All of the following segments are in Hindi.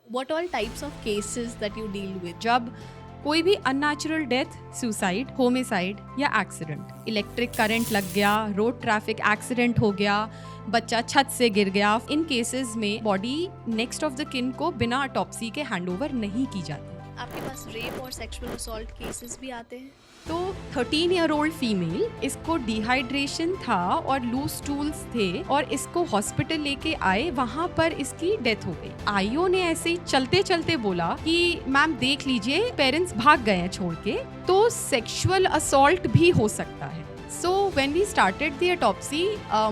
what all types of cases that you deal with? जब कोई भी अननेचुरल डेथ, सुसाइड, होमिसाइड या एक्सीडेंट, इलेक्ट्रिक करंट लग गया, रोड ट्रैफिक एक्सीडेंट हो गया, बच्चा छत से गिर गया, इन केसेस में बॉडी नेक्स्ट ऑफ द किन को बिना ऑटोप्सी के हैंडओवर नहीं की जाती। आपके पास रेप और सेक्सुअल असॉल्ट केसेस भी आते हैं? तो 13-year-old फीमेल, इसको डिहाइड्रेशन था और लूज स्टूल्स थे और इसको हॉस्पिटल लेके आए, वहाँ पर इसकी डेथ हो गई। आईओ ने ऐसे ही चलते चलते बोला कि मैम देख लीजिए पेरेंट्स भाग गए हैं छोड़ के, तो सेक्सुअल असॉल्ट भी हो सकता है। So when we started the autopsy,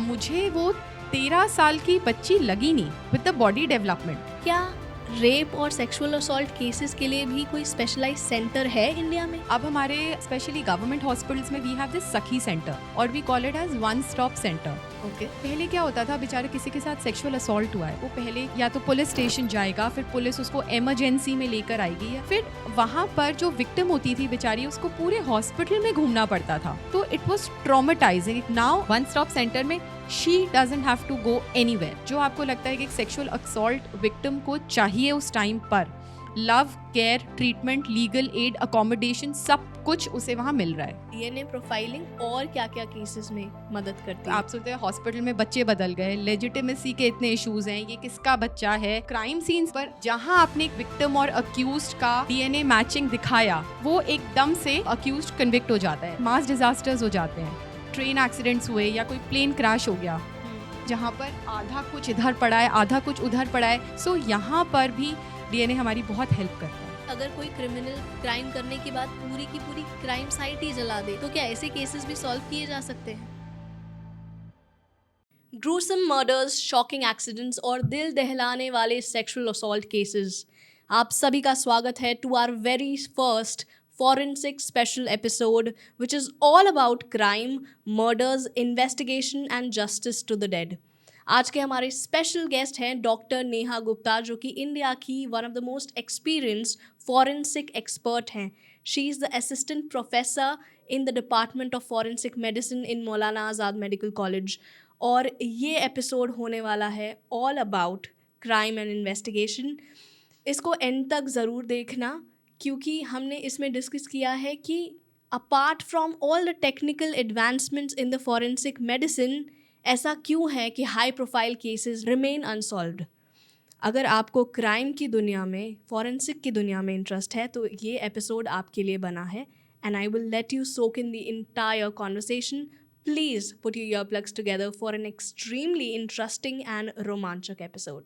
मुझे वो 13 साल की बच्ची लगी नहीं विद द बॉडी डेवलपमेंट। क्या रेप और सेक्सुअल असॉल्ट केसेस के लिए भी कोई स्पेशलाइज्ड सेंटर है इंडिया में? अब हमारे स्पेशली गवर्नमेंट हॉस्पिटल्स में we have this Sakhi centre और we call it as one stop centre. Okay. पहले क्या होता था, बेचारे किसी के साथ सेक्सुअल असॉल्ट हुआ है, वो पहले या तो पुलिस स्टेशन जाएगा, फिर पुलिस उसको इमरजेंसी में लेकर आएगी, या फिर वहाँ पर जो विक्टिम होती थी बेचारी, उसको पूरे हॉस्पिटल में घूमना पड़ता था। तो it was traumatising. Now one stop centre में she doesn't have to go anywhere. जो आपको लगता है कि एक सेक्सुअल असॉल्ट विक्टिम को चाहिए उस टाइम पर, love, care, treatment, legal aid, accommodation, सब कुछ उसे वहाँ मिल रहा है। डीएनए प्रोफाइलिंग और क्या क्या केसेस में मदद करती है? आप सोचते हैं हॉस्पिटल में बच्चे बदल गए, लेजिटिमेसी के इतने इश्यूज हैं, ये किसका बच्चा है। क्राइम सीन्स पर जहां आपने एक विक्टिम और अक्यूज्ड का डीएनए मैचिंग दिखाया, वो एकदम से अक्यूज्ड कन्विक्ट हो जाता है। मास डिजास्टर्स हो जाते हैं, ट्रेन एक्सीडेंट्स हुए या कोई प्लेन क्रैश हो गया जहाँ पर आधा कुछ इधर पड़ा है, आधा कुछ उधर पड़ा है। सो यहाँ पर भी डीएनए हमारी बहुत हेल्प करता है। अगर कोई क्रिमिनल क्राइम करने के बाद पूरी की पूरी क्राइम साइट ही जला दे, तो क्या ऐसे केसेस भी सॉल्व किए जा सकते हैं? ग्रूसम मर्डर्स, शॉकिंग एक्सीडेंट्स और दिल दहलाने वाले सेक्सुअल असॉल्ट केसेस। आप सभी का स्वागत है to our very first forensic special episode, which is all about crime, murders, investigation and justice to the dead. आज के हमारे स्पेशल गेस्ट हैं डॉक्टर नेहा गुप्ता, जो कि इंडिया की one of the most experienced forensic expert हैं। She is the assistant professor in the department of forensic medicine in Maulana Azad medical college. और ये एपिसोड होने वाला है all about crime and investigation. इसको एंड तक ज़रूर देखना, क्योंकि हमने इसमें डिस्कस किया है कि apart from all the technical advancements in the forensic medicine, ऐसा क्यों है कि high profile cases remain unsolved. अगर आपको क्राइम की दुनिया में, फॉरेंसिक की दुनिया में इंटरेस्ट है, तो ये एपिसोड आपके लिए बना है। And I will let you soak in the entire conversation. Please put your earplugs together for an extremely interesting and रोमांचक episode.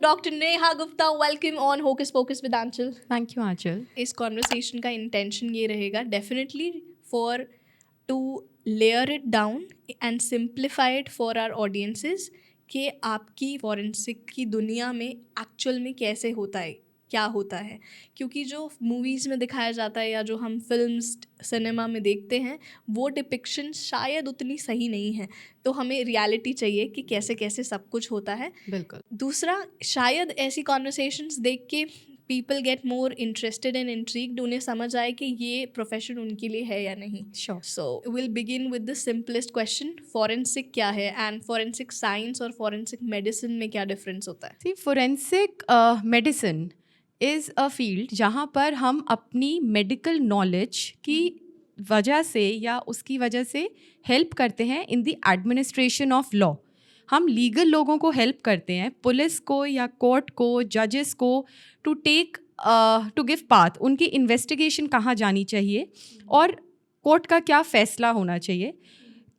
Doctor Neha Gupta, welcome on hocus pocus with Aanchal. Thank you Aanchal. इस कॉन्वर्सेशन का इंटेंशन ये रहेगा definitely for to layer it down and simplify it for our audiences कि आपकी फॉरेंसिक की दुनिया में एक्चुअल में कैसे होता है, क्या होता है। क्योंकि जो मूवीज़ में दिखाया जाता है या जो हम फिल्म्स सिनेमा में देखते हैं, वो डिपिक्शन शायद उतनी सही नहीं है। तो हमें रियलिटी चाहिए कि कैसे कैसे सब कुछ होता है। बिल्कुल। दूसरा, शायद ऐसी कॉन्वर्सेशंस देख के people get more interested and intrigued, उन्हें समझ आए कि ये प्रोफेशन उनके लिए है या नहीं। Sure. So will begin with the simplest question, forensic क्या है एंड फॉरेंसिक साइंस और फॉरेंसिक मेडिसिन में क्या डिफरेंस होता है? See, forensic medicine is a field जहाँ पर हम अपनी मेडिकल नॉलेज की वजह से या उसकी वजह से हेल्प करते हैं in the administration of law. हम लीगल लोगों को हेल्प करते हैं, पुलिस को या कोर्ट को, जजेस को, टू गिव पाथ, उनकी इन्वेस्टिगेशन कहाँ जानी चाहिए और कोर्ट का क्या फ़ैसला होना चाहिए,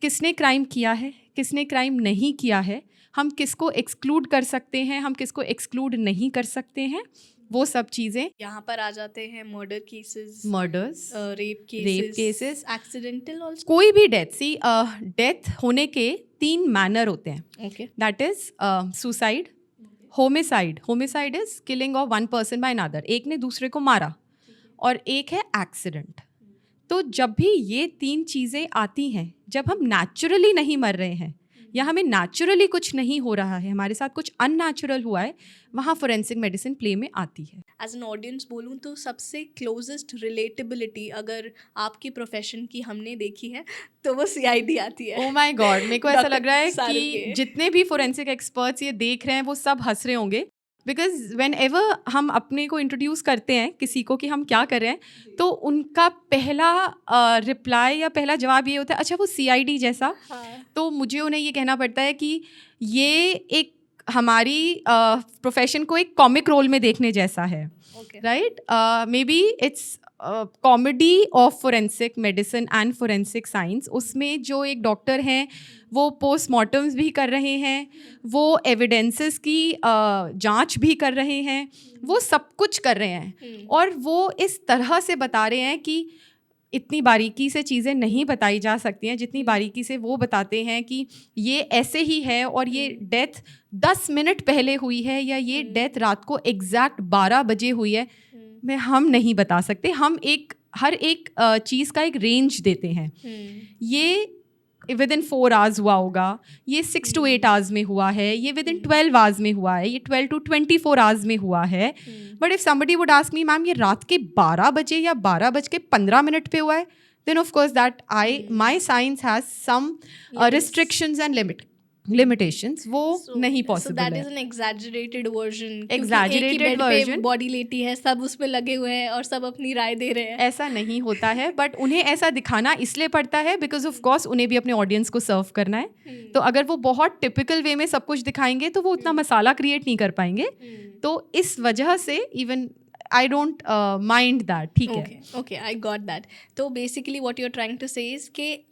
किसने क्राइम किया है, किसने क्राइम नहीं किया है, हम किसको एक्सक्लूड कर सकते हैं, हम किसको एक्सक्लूड नहीं कर सकते हैं, वो सब चीज़ें। यहाँ पर आ जाते हैं murder cases, murders, rape cases, accidental also, कोई भी डेथ। सी, डेथ होने के 3 मैनर होते हैं। Okay. That is suicide, homicide. Homicide is killing of one person by another, एक ने दूसरे को मारा, और एक है एक्सीडेंट। तो जब भी ये 3 चीज़ें आती हैं, जब हम नेचुरली नहीं मर रहे हैं या हमें नेचुरली कुछ नहीं हो रहा है, हमारे साथ कुछ अननेचुरल हुआ है, वहाँ फोरेंसिक मेडिसिन प्ले में आती है। एज एन ऑडियंस बोलूँ तो सबसे क्लोजेस्ट रिलेटेबिलिटी अगर आपकी प्रोफेशन की हमने देखी है तो वो CID आती है। ओ माय गॉड, मेरे को ऐसा लग रहा है डॉक्टर कि के। जितने भी फोरेंसिक एक्सपर्ट्स ये देख रहे हैं वो सब हंस रहे होंगे, बिकॉज वेन एवर हम अपने को इंट्रोड्यूस करते हैं किसी को कि हम क्या कर रहे हैं, तो उनका पहला रिप्लाई या पहला जवाब ये होता है, अच्छा वो CID जैसा। हाँ। तो मुझे उन्हें ये कहना पड़ता है कि ये एक हमारी प्रोफेशन को एक कॉमिक रोल में देखने जैसा है, Okay. Right? May be it's comedy of forensic medicine and forensic science. उसमें जो एक डॉक्टर हैं वो पोस्टमार्टम्स भी कर रहे हैं, वो एविडेंसेस की जांच भी कर रहे हैं, वो सब कुछ कर रहे हैं, और वो इस तरह से बता रहे हैं कि इतनी बारीकी से चीज़ें नहीं बताई जा सकती हैं जितनी बारीकी से वो बताते हैं कि ये ऐसे ही है और ये डेथ 10 मिनट पहले हुई है या ये डेथ रात को एग्जैक्ट 12 बजे हुई है। हम नहीं बता सकते, हम हर एक चीज़ का एक रेंज देते हैं। ये विद इन 4 आवर्स हुआ होगा, ये 6 to 8 आवर्स में हुआ है, ये विद इन 12 आवर्स में हुआ है, ये 12 to 24 आवर्स में हुआ है। But if somebody would ask me, ma'am ये रात के 12 बजे या 12:15 पे हुआ है, then of course that my science has some restrictions and limitations, वो नहीं possible that है। is an exaggerated version, Exaggerated version। Body लेटी है, सब उस पे लगे हुए हैं और सब अपनी राय दे रहे हैं। ऐसा नहीं होता है, बट उन्हें ऐसा दिखाना इसलिए पड़ता है बिकॉज ऑफ कोर्स उन्हें भी अपने ऑडियंस को सर्व करना है। तो अगर वो बहुत टिपिकल वे में सब कुछ दिखाएंगे तो वो उतना मसाला क्रिएट नहीं कर पाएंगे। तो इस वजह से even I don't mind that, ठीक है। Okay, I got that. तो basically what you are trying to say is कि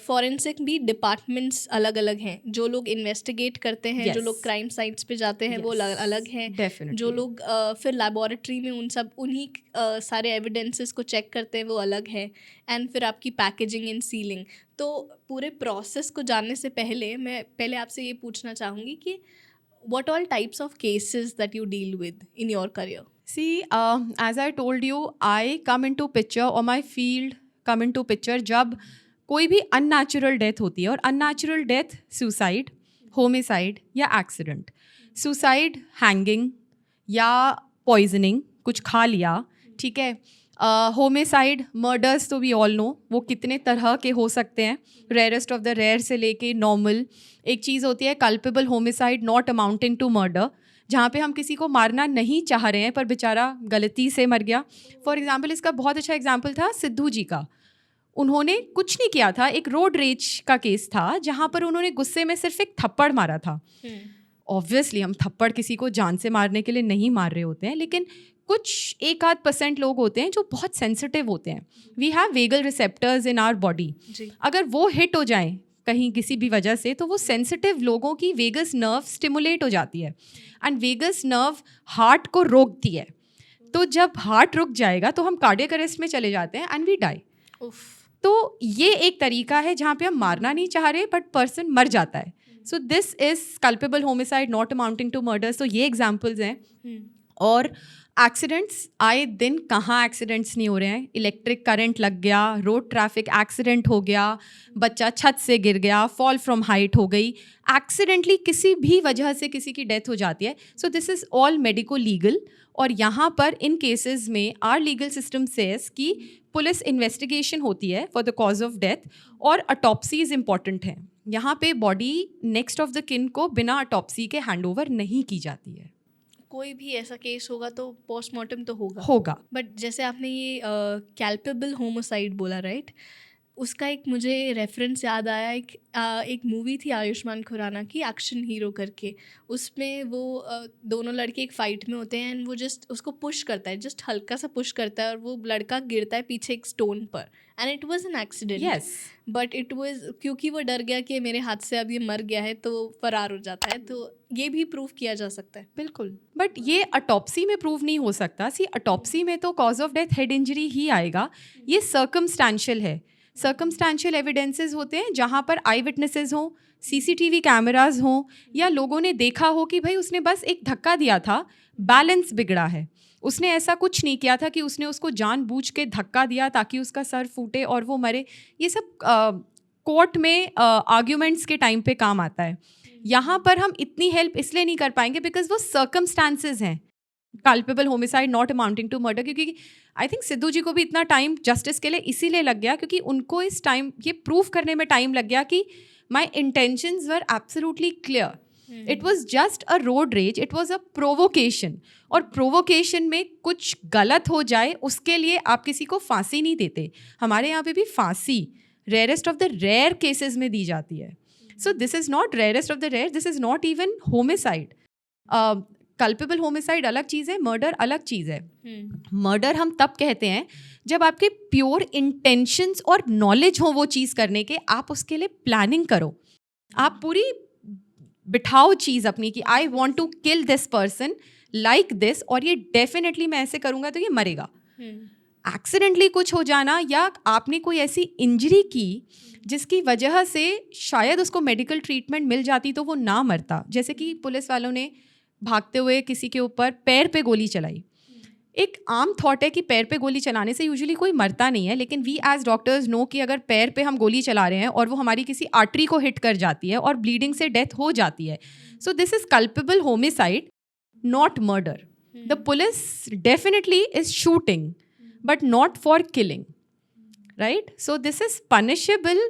फॉरेंसिक भी डिपार्टमेंट्स अलग अलग हैं। जो लोग इन्वेस्टिगेट करते हैं, Yes. जो लोग क्राइम साइट्स पे जाते हैं, वो अलग हैं। Definitely. जो लोग फिर लेबोरेटरी में उन्हीं सारे एविडेंसेस को चेक करते हैं, वो अलग हैं। एंड फिर आपकी पैकेजिंग एंड सीलिंग। तो पूरे प्रोसेस को जानने से पहले आपसे ये पूछना चाहूँगी कि what all types of cases that you deal with in your career? See, as I told you, I come into picture, or my field come into picture जब कोई भी अननेचुरल डेथ होती है। और अननेचुरल डेथ सुसाइड, होमिसाइड या एक्सीडेंट। सुसाइड हैंगिंग या पॉइजनिंग, कुछ खा लिया, ठीक है। होमिसाइड मर्डर्स तो वी ऑल नो वो कितने तरह के हो सकते हैं, रेयरेस्ट ऑफ द रेयर से लेके नॉर्मल। एक चीज़ होती है culpable homicide not amounting to murder, जहाँ पे हम किसी को मारना नहीं चाह रहे हैं पर बेचारा गलती से मर गया। फॉर एग्जाम्पल, इसका बहुत अच्छा एग्जाम्पल था सिद्धू जी का। उन्होंने कुछ नहीं किया था, एक रोड रेज का केस था जहाँ पर उन्होंने गुस्से में सिर्फ एक थप्पड़ मारा था। ऑब्वियसली हम थप्पड़ किसी को जान से मारने के लिए नहीं मार रहे होते हैं, लेकिन कुछ 1-8% लोग होते हैं जो बहुत सेंसिटिव होते हैं। We have vagal receptors in our body, अगर वो हिट हो जाएं कहीं किसी भी वजह से तो वो सेंसिटिव लोगों की वेगस नर्व स्टिमुलेट हो जाती है एंड वेगस नर्व हार्ट को रोकती है। तो जब हार्ट रुक जाएगा तो हम कार्डियक अरेस्ट में चले जाते हैं एंड वी डाई। तो ये एक तरीका है जहाँ पे हम मारना नहीं चाह रहे बट पर्सन मर जाता है। So this is culpable homicide not amounting to murders. तो ये एग्जाम्पल्स हैं। और एक्सीडेंट्स, आए दिन कहाँ एक्सीडेंट्स नहीं हो रहे हैं। इलेक्ट्रिक करंट लग गया, रोड ट्रैफिक एक्सीडेंट हो गया, बच्चा छत से गिर गया, फॉल फ्रॉम हाइट हो गई, एक्सीडेंटली किसी भी वजह से किसी की डेथ हो जाती है। So this is all medico legal. और यहाँ पर इन केसेस में आर लीगल सिस्टम सेज कि पुलिस इन्वेस्टिगेशन होती है for the cause of death और अटॉप्सीज इम्पॉर्टेंट है। यहाँ पे बॉडी नेक्स्ट ऑफ द किन को बिना अटॉप्सी के हैंडओवर नहीं की जाती है। कोई भी ऐसा केस होगा तो पोस्टमार्टम तो होगा। बट जैसे आपने ये कैल्पेबल होमिसाइड बोला, राइट, उसका एक मुझे रेफरेंस याद आया। एक मूवी थी आयुष्मान खुराना की, एक्शन हीरो करके। उसमें वो दोनों लड़के एक फाइट में होते हैं एंड वो जस्ट उसको पुश करता है, जस्ट हल्का सा पुश करता है और वो लड़का गिरता है पीछे एक स्टोन पर and it was an accident. Yes, but it was क्योंकि वो डर गया कि मेरे हाथ से अब ये मर गया है तो फरार हो जाता है। तो ये भी प्रूव किया जा सकता है। बिल्कुल, बट ये अटॉप्सी में प्रूव नहीं हो सकता। सी, अटॉप्सी में तो cause of death head injury ही आएगा। ये सर्कमस्टेंशियल है। सर्कमस्टेंशियल एविडेंसेस होते हैं जहाँ पर आई विटनेसेस हों, सीसीटीवी कैमराज हों, या लोगों ने देखा हो कि भाई उसने बस एक धक्का दिया था, बैलेंस बिगड़ा है, उसने ऐसा कुछ नहीं किया था कि उसने उसको जानबूझ के धक्का दिया ताकि उसका सर फूटे और वो मरे। ये सब कोर्ट में आर्ग्यूमेंट्स के टाइम पे काम आता है। यहाँ पर हम इतनी हेल्प इसलिए नहीं कर पाएंगे बिकॉज वो सर्कमस्टांसेस हैं, culpable homicide not amounting to murder. क्योंकि आई थिंक सिद्धू जी को भी इतना टाइम जस्टिस के लिए इसीलिए लग गया क्योंकि उनको इस टाइम ये प्रूव करने में टाइम लग गया कि my intentions were absolutely clear, it was just a road rage, it was a provocation. और प्रोवोकेशन में कुछ गलत हो जाए उसके लिए आप किसी को फांसी नहीं देते। हमारे यहाँ पे भी फांसी rarest of the rare cases में दी जाती है। So this is not rarest of the rare, this is not even homicide. Culpable homicide अलग चीज़ है, मर्डर अलग चीज़ है। मर्डर हम तब कहते हैं जब आपके प्योर इंटेंशंस और नॉलेज हो वो चीज़ करने के, आप उसके लिए प्लानिंग करो, आप पूरी बिठाओ चीज़ अपनी कि I want to kill this person like this, और ये डेफिनेटली मैं ऐसे करूँगा तो ये मरेगा। एक्सीडेंटली कुछ हो जाना या आपने कोई ऐसी इंजरी की जिसकी वजह से शायद उसको मेडिकल ट्रीटमेंट मिल जाती तो वो ना मरता, जैसे कि पुलिस वालों ने भागते हुए किसी के ऊपर पैर पे गोली चलाई। एक आम थॉट है कि पैर पे गोली चलाने से यूजुअली कोई मरता नहीं है, लेकिन वी एज डॉक्टर्स नो कि अगर पैर पे हम गोली चला रहे हैं और वो हमारी किसी आर्टरी को हिट कर जाती है और ब्लीडिंग से डेथ हो जाती है, so this is culpable homicide not murder. The police definitely is shooting but not for killing, right? So this is punishable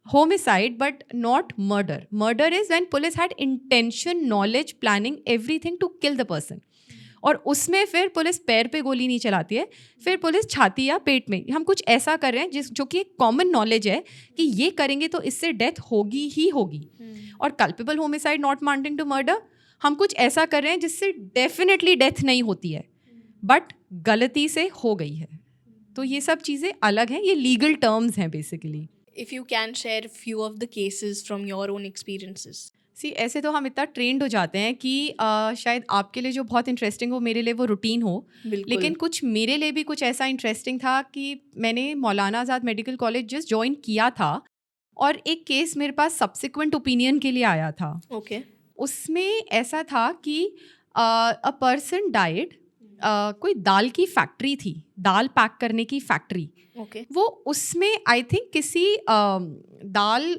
homicide but not murder. Murder is when police had intention, knowledge, planning, everything to kill the person. और उसमें फिर पुलिस पैर पे गोली नहीं चलाती है, फिर पुलिस छाती या पेट में हम कुछ ऐसा कर रहे हैं जो कि एक कॉमन नॉलेज है कि ये करेंगे तो इससे डेथ होगी ही होगी। और culpable homicide not amounting to murder, हम कुछ ऐसा कर रहे हैं जिससे डेफिनेटली डेथ नहीं होती है बट गलती से हो गई है। तो ये सब चीज़ें अलग हैं, ये लीगल टर्म्स हैं basically. If you can share few of the cases from your own experiences. सी ऐसे तो हम इतना ट्रेंड हो जाते हैं कि शायद आपके लिए जो बहुत इंटरेस्टिंग हो मेरे लिए वो रूटीन हो, लेकिन कुछ मेरे लिए भी कुछ ऐसा इंटरेस्टिंग था कि मैंने मौलाना Azad medical college just join किया था और एक केस मेरे पास सब्सिक्वेंट ओपिनियन के लिए आया था। Okay. उसमें ऐसा था कि अ पर्सन डाइड, कोई दाल की फैक्ट्री थी, दाल पैक करने की फैक्ट्री। Okay. वो उसमें आई थिंक किसी दाल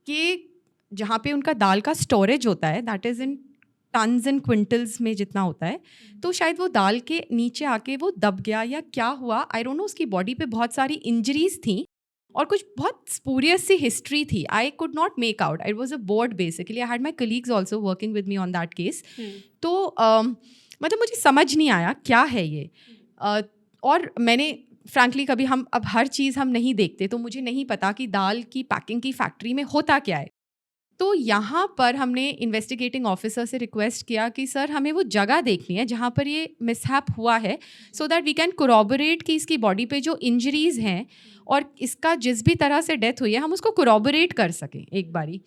के जहाँ पे उनका दाल का स्टोरेज होता है that is in tons and quintals में जितना होता है, तो शायद वो दाल के नीचे आके वो दब गया या क्या हुआ, आई डोंट नो। उसकी बॉडी पे बहुत सारी इंजरीज थी और कुछ बहुत स्पूरियस सी हिस्ट्री थी। आई could not make out, it was a board basically, I had my colleagues also working with me on that case. तो मतलब मुझे समझ नहीं आया क्या है ये। और मैंने फ्रैंकली कभी हम अब हर चीज़ हम नहीं देखते, तो मुझे नहीं पता कि दाल की पैकिंग की फैक्ट्री में होता क्या है। तो यहाँ पर हमने इन्वेस्टिगेटिंग ऑफिसर से रिक्वेस्ट किया कि सर हमें वो जगह देखनी है जहाँ पर ये मिसहैप हुआ है, सो दैट वी कैन कोरॉबरेट कि इसकी बॉडी पे जो इंजरीज हैं और इसका जिस भी तरह से डेथ हुई है हम उसको कोरॉबरेट कर सकें एक बारी।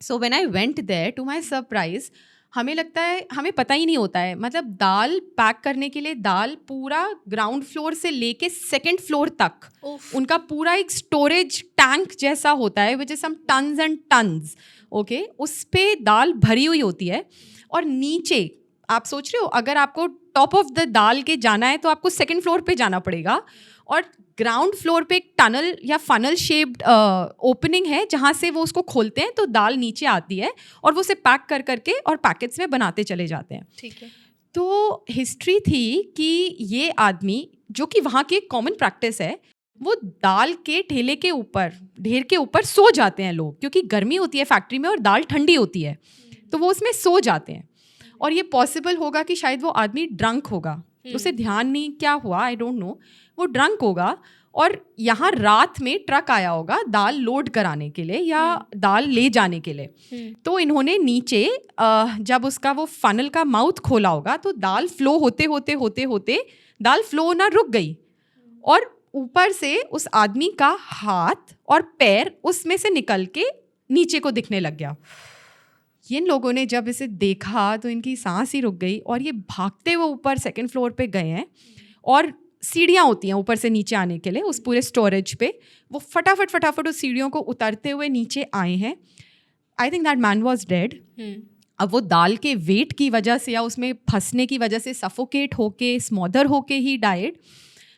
So when I went there, to my surprise, हमें लगता है हमें पता ही नहीं होता है, मतलब दाल पैक करने के लिए दाल पूरा ग्राउंड फ्लोर से लेके सेकंड फ्लोर तक उनका पूरा एक स्टोरेज टैंक जैसा होता है which is some tons and tons, okay, उस पे दाल भरी हुई होती है। और नीचे आप सोच रहे हो अगर आपको टॉप ऑफ द दाल के जाना है तो आपको सेकंड फ्लोर पे जाना पड़ेगा, और ग्राउंड फ्लोर पे एक टनल या फनल शेप्ड ओपनिंग है जहाँ से वो उसको खोलते हैं तो दाल नीचे आती है और वो उसे पैक कर करके और पैकेट्स में बनाते चले जाते हैं। ठीक है। तो हिस्ट्री थी कि ये आदमी, जो कि वहाँ की एक कॉमन प्रैक्टिस है, वो दाल के ठेले के ऊपर, ढेर के ऊपर सो जाते हैं लोग, क्योंकि गर्मी होती है फैक्ट्री में और दाल ठंडी होती है, तो वो उसमें सो जाते हैं। और ये पॉसिबल होगा कि शायद वो आदमी ड्रंक होगा, उसे ध्यान नहीं क्या हुआ, आई डोंट नो, वो ड्रंक होगा और यहाँ रात में ट्रक आया होगा दाल लोड कराने के लिए या दाल ले जाने के लिए। तो इन्होंने नीचे जब उसका वो फनल का माउथ खोला होगा तो दाल फ्लो होते होते होते होते दाल फ्लो ना रुक गई और ऊपर से उस आदमी का हाथ और पैर उसमें से निकल के नीचे को दिखने लग गया। इन लोगों ने जब इसे देखा तो इनकी सांस ही रुक गई और ये भागते हुए ऊपर सेकंड फ्लोर पे गए हैं और सीढ़ियाँ होती हैं ऊपर से नीचे आने के लिए उस पूरे स्टोरेज पे, वो फटाफट उस सीढ़ियों को उतरते हुए नीचे आए हैं। I think that man was dead. अब वो दाल के वेट की वजह से या उसमें फंसने की वजह से सफोकेट होके स्मॉदर होके ही डाइड।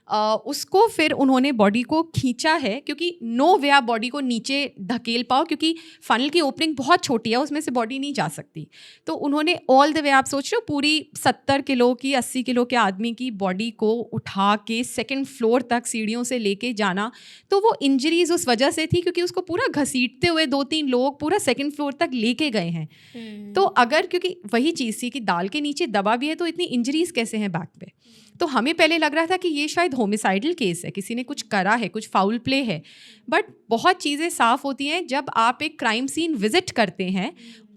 उसको फिर उन्होंने बॉडी को खींचा है, क्योंकि नो वे आप बॉडी को नीचे धकेल पाओ, क्योंकि फनल की ओपनिंग बहुत छोटी है, उसमें से बॉडी नहीं जा सकती। तो उन्होंने ऑल द वे, आप सोच रहे हो पूरी 70 किलो की 80 किलो के आदमी की बॉडी को उठा के सेकंड फ्लोर तक सीढ़ियों से लेके जाना, तो वो इंजरीज उस वजह से थी क्योंकि उसको पूरा घसीटते हुए 2-3 लोग पूरा सेकंड फ्लोर तक लेके गए हैं। तो अगर, क्योंकि वही चीज़ थी कि दाल के नीचे दबा भी है, तो इतनी इंजरीज कैसे हैं बैक पे। तो हमें पहले लग रहा था कि ये शायद होमिसाइडल केस है, किसी ने कुछ करा है, कुछ फाउल प्ले है। बट बहुत चीज़ें साफ होती हैं जब आप एक क्राइम सीन विजिट करते हैं।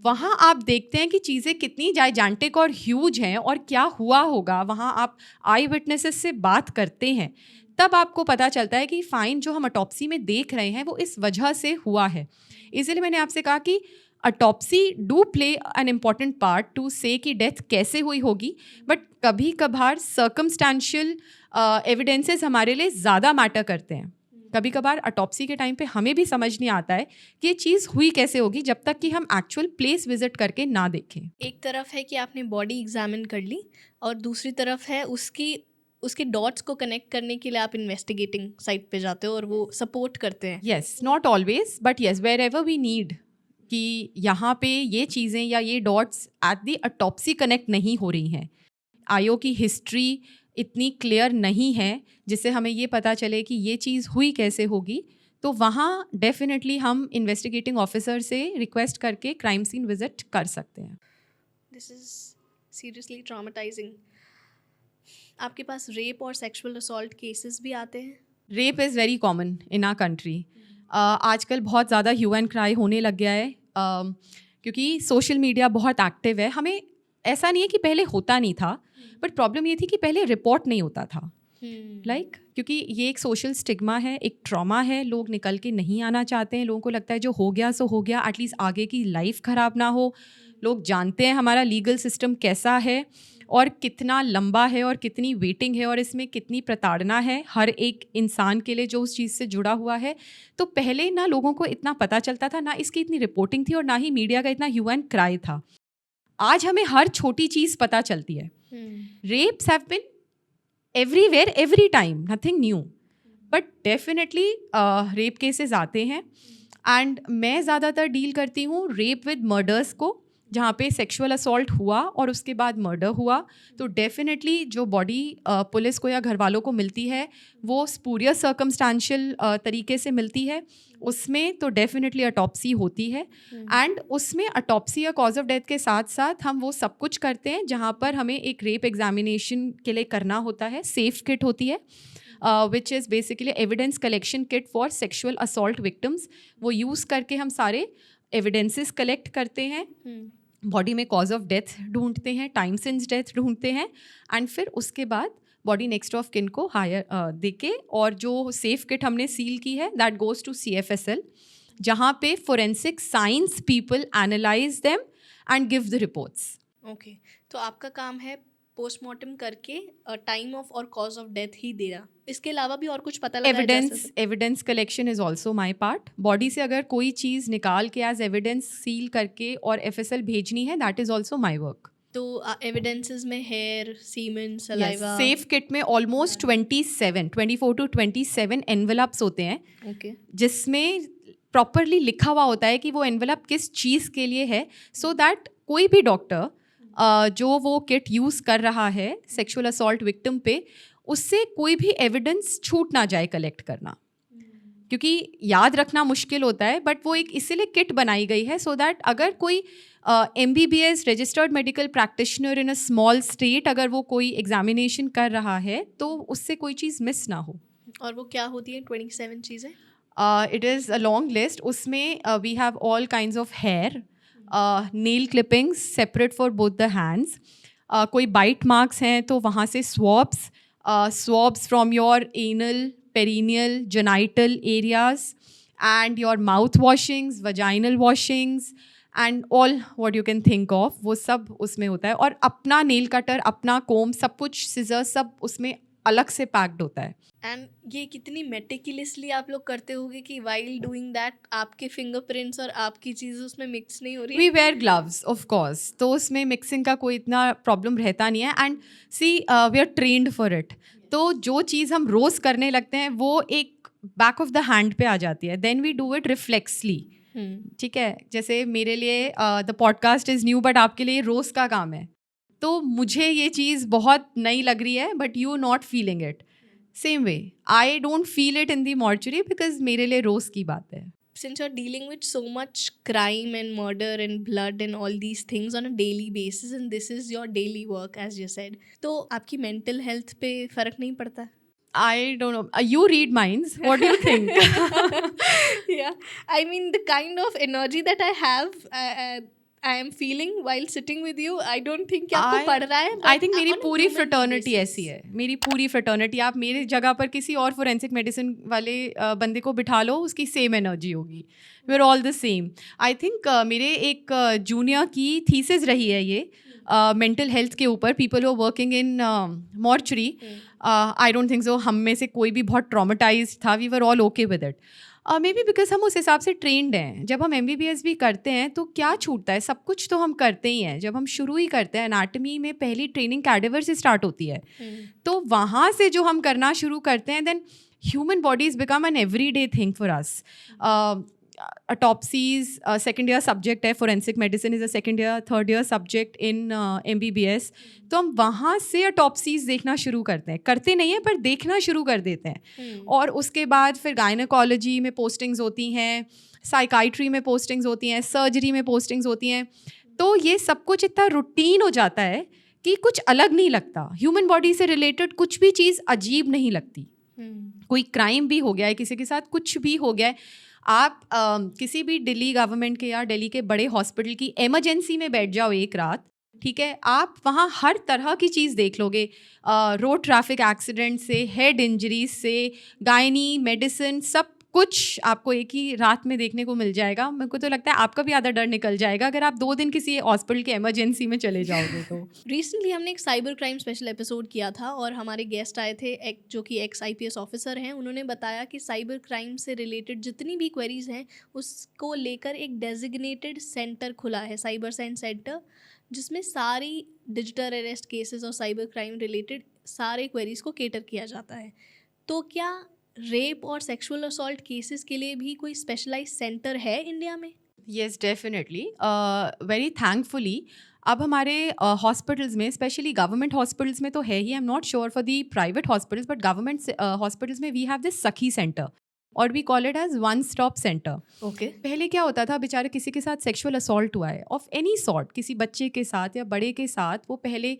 वहाँ आप देखते हैं कि चीज़ें कितनी जाइजेंटिक और ह्यूज हैं और क्या हुआ होगा। वहाँ आप आई विटनेसेस से बात करते हैं, तब आपको पता चलता है कि फाइन जो हम ऑटोप्सी में देख रहे हैं वो इस वजह से हुआ है। इसलिए मैंने आपसे कहा कि autopsy do play an important part two से कि डेथ कैसे हुई होगी, बट कभी कभार सर्कमस्टेंशियल एविडेंसेस हमारे लिए ज़्यादा मैटर करते हैं। कभी कभार ऑटोप्सी के टाइम पे हमें भी समझ नहीं आता है कि ये चीज़ हुई कैसे होगी जब तक कि हम एक्चुअल प्लेस विजिट करके ना देखें। एक तरफ है कि आपने बॉडी एग्जामिन कर ली और दूसरी तरफ है उसके डॉट्स को कनेक्ट करने के लिए आप इन्वेस्टिगेटिंग साइट पे जाते हो और वो सपोर्ट करते हैं। Yes, not always, but yes, wherever we need कि यहाँ पे ये चीज़ें या ये dots at the autopsy connect नहीं हो रही हैं। आयो की हिस्ट्री इतनी क्लियर नहीं है जिससे हमें ये पता चले कि ये चीज़ हुई कैसे होगी, तो वहाँ डेफिनेटली हम इन्वेस्टिगेटिंग ऑफिसर से रिक्वेस्ट करके क्राइम सीन विजिट कर सकते हैं। This is seriously traumatising. आपके पास रेप और सेक्सुअल असॉल्ट केसेस भी आते हैं? Rape is very common in our country. आजकल बहुत ज़्यादा ह्यू एंड क्राई होने लग गया है, क्योंकि सोशल मीडिया बहुत एक्टिव है। हमें ऐसा नहीं है कि पहले होता नहीं था, बट प्रॉब्लम ये थी कि पहले रिपोर्ट नहीं होता था। क्योंकि ये एक सोशल स्टिग्मा है, एक ट्रॉमा है, लोग निकल के नहीं आना चाहते हैं। लोगों को लगता है जो हो गया सो हो गया, एटलीस्ट आगे की लाइफ ख़राब ना हो। लोग जानते हैं हमारा लीगल सिस्टम कैसा है और कितना लंबा है और कितनी वेटिंग है और इसमें कितनी प्रताड़ना है हर एक इंसान के लिए जो उस चीज़ से जुड़ा हुआ है। तो पहले ना लोगों को इतना पता चलता था, ना इसकी इतनी रिपोर्टिंग थी और ना ही मीडिया का इतना ह्यू एंड क्राई था। आज हमें हर छोटी चीज़ पता चलती है। Rapes have been everywhere every time, nothing new, but definitely rape cases आते हैं। एंड मैं ज़्यादातर डील करती हूँ रेप विद मर्डर्स को, जहाँ पे सेक्सुअल असॉल्ट हुआ और उसके बाद मर्डर हुआ। तो डेफिनेटली जो बॉडी पुलिस को या घर वालों को मिलती है वो स्पूरियस सर्कमस्टेंशियल तरीके से मिलती है। उसमें तो डेफिनेटली ऑटोप्सी होती है एंड उसमें ऑटोप्सी या कॉज ऑफ डेथ के साथ साथ हम वो सब कुछ करते हैं जहाँ पर हमें एक रेप एग्जामिनेशन के लिए करना होता है। सेफ किट होती है which is basically evidence collection kit for sexual assault victims. वो यूज़ करके हम सारे एविडेंसेस कलेक्ट करते हैं, बॉडी में कॉज ऑफ डेथ ढूंढते हैं, टाइम सिंस डेथ ढूंढते हैं एंड फिर उसके बाद बॉडी नेक्स्ट ऑफ किन को हायर देके, और जो सेफ किट हमने सील की है दैट गोज टू CFSL, जहाँ पे forensic science people analyse them and give the reports. Okay, तो आपका काम है पोस्टमार्टम करके टाइम ऑफ और कॉज ऑफ डेथ ही देना, इसके अलावा भी और कुछ पता लगा? Evidence collection is also my part. Body से अगर कोई चीज़ निकाल के एज एविडेंस सील करके और FSL भेजनी है, that is also my work. तो एविडेंसेस में हेयर, सीमेन, सलाइवा? सेफ किट में ऑलमोस्ट 24 to 27 एनवेलप्स होते हैं, जिसमें प्रॉपरली लिखा हुआ होता है कि वो एनवेलप किस चीज़ के लिए है, सो दैट कोई भी डॉक्टर जो वो किट यूज़ कर रहा है सेक्सुअल असॉल्ट विक्टिम पे, उससे कोई भी एविडेंस छूट ना जाए कलेक्ट करना, क्योंकि याद रखना मुश्किल होता है। बट वो एक इसीलिए किट बनाई गई है सो दैट अगर कोई MBBS registered medical practitioner in a small state अगर वो कोई एग्जामिनेशन कर रहा है तो उससे कोई चीज़ मिस ना हो। और वो क्या होती है 27 चीज़ें? It is a long list. उसमें we have all kinds of hair, nail clippings separate for both the hands, कोई बाइट मार्क्स हैं तो वहाँ से swabs from your anal, perineal, genital areas and your mouth washings, vaginal washings and all what you can think of, वो सब उसमें होता है। और अपना नेल कटर, अपना कोम, सब कुछ, सिजर, सब उसमें अलग से पैक्ड होता है। एंड ये कितनी मेटिकुलसली आप लोग करते होगे कि वाइल डूइंग दैट आपके फिंगरप्रिंट्स और आपकी चीज़ उसमें मिक्स नहीं हो रही we wear gloves of course, तो उसमें मिक्सिंग का कोई इतना प्रॉब्लम रहता नहीं है। And see we are trained for it, तो जो चीज़ हम रोज़ करने लगते हैं वो एक बैक ऑफ द हैंड पे आ जाती है, देन वी डू इट रिफ्लेक्सली। ठीक है, जैसे मेरे लिए the podcast is new but आपके लिए रोज़ का काम है, तो मुझे ये चीज़ बहुत नई लग रही है but you not feeling it. Same way I don't feel it in the mortuary because मेरे लिए रोज़ की बात है। Since you're dealing with so much crime and murder and blood and all these things on a daily basis and this is your daily work as you said, तो आपकी mental health पे फ़र्क नहीं पड़ता? I don't know. You read minds. What do you think? Yeah, I mean the kind of energy that I have, I am feeling while sitting with you. I don't think कि आपको पड़ रहा है. I think मेरी on a पूरी human फ्रेटर्निटी basis. ऐसी है, मेरी पूरी फ्रेटर्निटी। आप मेरे जगह पर किसी और फोरेंसिक मेडिसिन वाले बंदे को बिठा लो, उसकी सेम एनर्जी होगी। We are all the same. I think मेरे एक जूनियर की थीसिस रही है ये मेंटल हेल्थ के ऊपर, people who are working in mortuary. I don't think so हम में से कोई भी बहुत ट्रॉमेटाइज था, we were all okay with it. Maybe because हम उस हिसाब से ट्रेंड हैं। जब हम MBBS भी करते हैं तो क्या छूटता है, सब कुछ तो हम करते ही हैं। जब हम शुरू ही करते हैं एनाटमी में, पहली ट्रेनिंग कैडेवर से स्टार्ट होती है, तो वहाँ से जो हम करना शुरू करते हैं, then human bodies become an everyday thing for us. Autopsies, second year subject है, forensic medicine is a second year, third year subject in MBBS। तो हम वहाँ से autopsies देखना शुरू करते हैं, करते नहीं हैं पर देखना शुरू कर देते हैं। और उसके बाद फिर गायनेकोलॉजी में पोस्टिंग्स होती हैं, साइकाइट्री में पोस्टिंग्स होती हैं, सर्जरी में पोस्टिंग्स होती हैं। तो ये सब कुछ इतना रूटीन हो जाता है कि कुछ अलग नहीं लगता। ह्यूमन बॉडी से रिलेटेड कुछ भी चीज़ अजीब नहीं लगती। कोई क्राइम भी हो गया है किसी के साथ, कुछ भी हो गया है, आप किसी भी दिल्ली गवर्नमेंट के या दिल्ली के बड़े हॉस्पिटल की इमरजेंसी में बैठ जाओ एक रात, ठीक है, आप वहाँ हर तरह की चीज़ देख लोगे। रोड ट्रैफिक एक्सीडेंट से, हेड इंजरीज से, गायनी, मेडिसिन, सब कुछ आपको एक ही रात में देखने को मिल जाएगा। मेरे को तो लगता है आपका भी आधा डर निकल जाएगा अगर आप 2 दिन किसी हॉस्पिटल की इमरजेंसी में चले जाओगे तो। रिसेंटली हमने एक साइबर क्राइम स्पेशल एपिसोड किया था और हमारे गेस्ट आए थे एक जो कि एक्स IPS ऑफिसर हैं। उन्होंने बताया कि साइबर क्राइम से रिलेटेड जितनी भी क्वेरीज हैं उसको लेकर एक डेजिग्नेटेड सेंटर खुला है, साइबर साइंस सेंटर, जिसमें सारी डिजिटल अरेस्ट केसेस और साइबर क्राइम रिलेटेड सारे क्वेरीज को केटर किया जाता है। तो क्या रेप और सेक्सुअल असॉल्ट केसेस के लिए भी कोई स्पेशलाइज सेंटर है इंडिया में? येस डेफिनेटली, वेरी थैंकफुली अब हमारे हॉस्पिटल्स में, स्पेशली गवर्नमेंट हॉस्पिटल्स में तो है ही, I am not sure for the private hospitals, but government hospitals में we have this Sakhi centre और we call it as one stop centre. Okay. पहले क्या होता था, बेचारे किसी के साथ सेक्सुअल असॉल्ट हुआ है ऑफ एनी सॉर्ट, किसी बच्चे के साथ या बड़े के साथ, वो पहले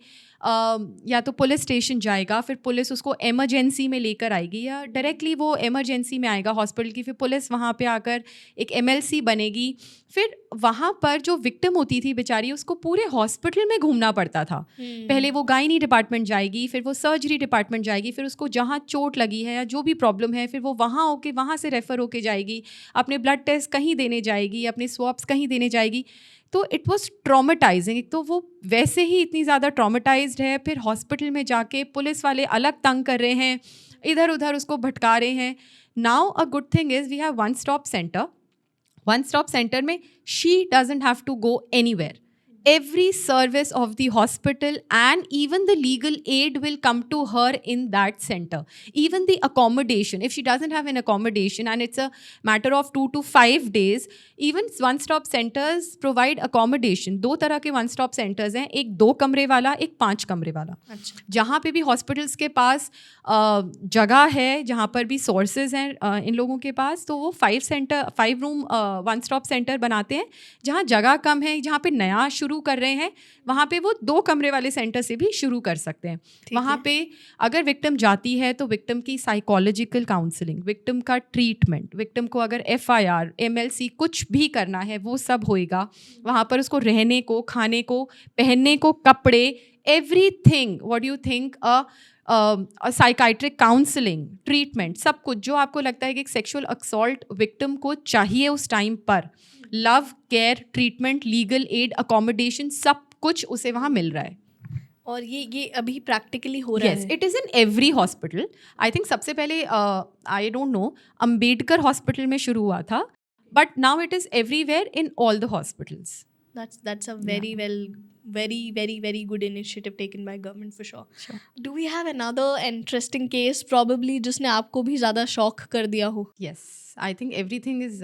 या तो पुलिस स्टेशन जाएगा, फिर पुलिस उसको इमरजेंसी में लेकर आएगी, या डायरेक्टली वो इमरजेंसी में आएगा हॉस्पिटल की, फिर पुलिस वहाँ पे आकर एक MLC बनेगी। फिर वहाँ पर जो विक्टिम होती थी बेचारी, उसको पूरे हॉस्पिटल में घूमना पड़ता था। पहले वो गायनी डिपार्टमेंट जाएगी, फिर वो सर्जरी डिपार्टमेंट जाएगी, फिर उसको जहाँ चोट लगी है या जो भी प्रॉब्लम है, फिर वो वहाँ होके वहाँ से रेफ़र होके जाएगी, अपने ब्लड टेस्ट कहीं देने जाएगी, अपने स्वैब्स कहीं देने जाएगी। तो इट वॉज ट्रॉमेटाइजिंग। एक तो वो वैसे ही इतनी ज़्यादा ट्रॉमेटाइज्ड है, फिर हॉस्पिटल में जाके पुलिस वाले अलग तंग कर रहे हैं, इधर उधर उसको भटका रहे हैं। Now a good thing is we have one stop centre. One stop centre में she doesn't have to go anywhere. Every service of the hospital and even the legal aid will come to her in that center. Even the accommodation, if she doesn't have an accommodation and it's a matter of 2 to 5 days, even one-stop centers provide accommodation. 2 तरह के one-stop centers हैं, एक 2 कमरे वाला, एक 5 कमरे वाला। अच्छा। जहाँ पे भी हॉस्पिटल्स के पास जगह है, जहाँ पर भी सोर्सेज हैं इन लोगों के पास, तो वो 5 रूम वन स्टॉप सेंटर बनाते हैं। जहाँ जगह कम है, जहाँ पे नया शुरू कर रहे हैं, वहाँ पे वो 2 कमरे वाले सेंटर से भी शुरू कर सकते हैं। वहाँ पे अगर विक्टिम जाती है तो विक्टिम की साइकोलॉजिकल काउंसलिंग, विक्टिम का ट्रीटमेंट, विक्टिम को अगर FIR, MLC कुछ भी करना है वो सब होएगा। वहाँ पर उसको रहने को, खाने को, पहनने को कपड़े, everything what you think, psychiatric counselling, treatment, सब कुछ जो आपको लगता है कि एक सेक्सुअल असॉल्ट विक्टिम को चाहिए उस टाइम पर, love, care, treatment, legal aid, accommodation, सब कुछ उसे वहाँ मिल रहा है। और ये अभी प्रैक्टिकली हो रहा Yes, है? it is in every hospital. I think सबसे पहले I don't know, Ambedkar hospital में शुरू हुआ था, but now it is everywhere in all the hospitals. That's a very good initiative taken by government for sure. Sure. Do we have another interesting case probably जिसने आपको भी ज़्यादा शॉक कर दिया हो? Yes, I think everything is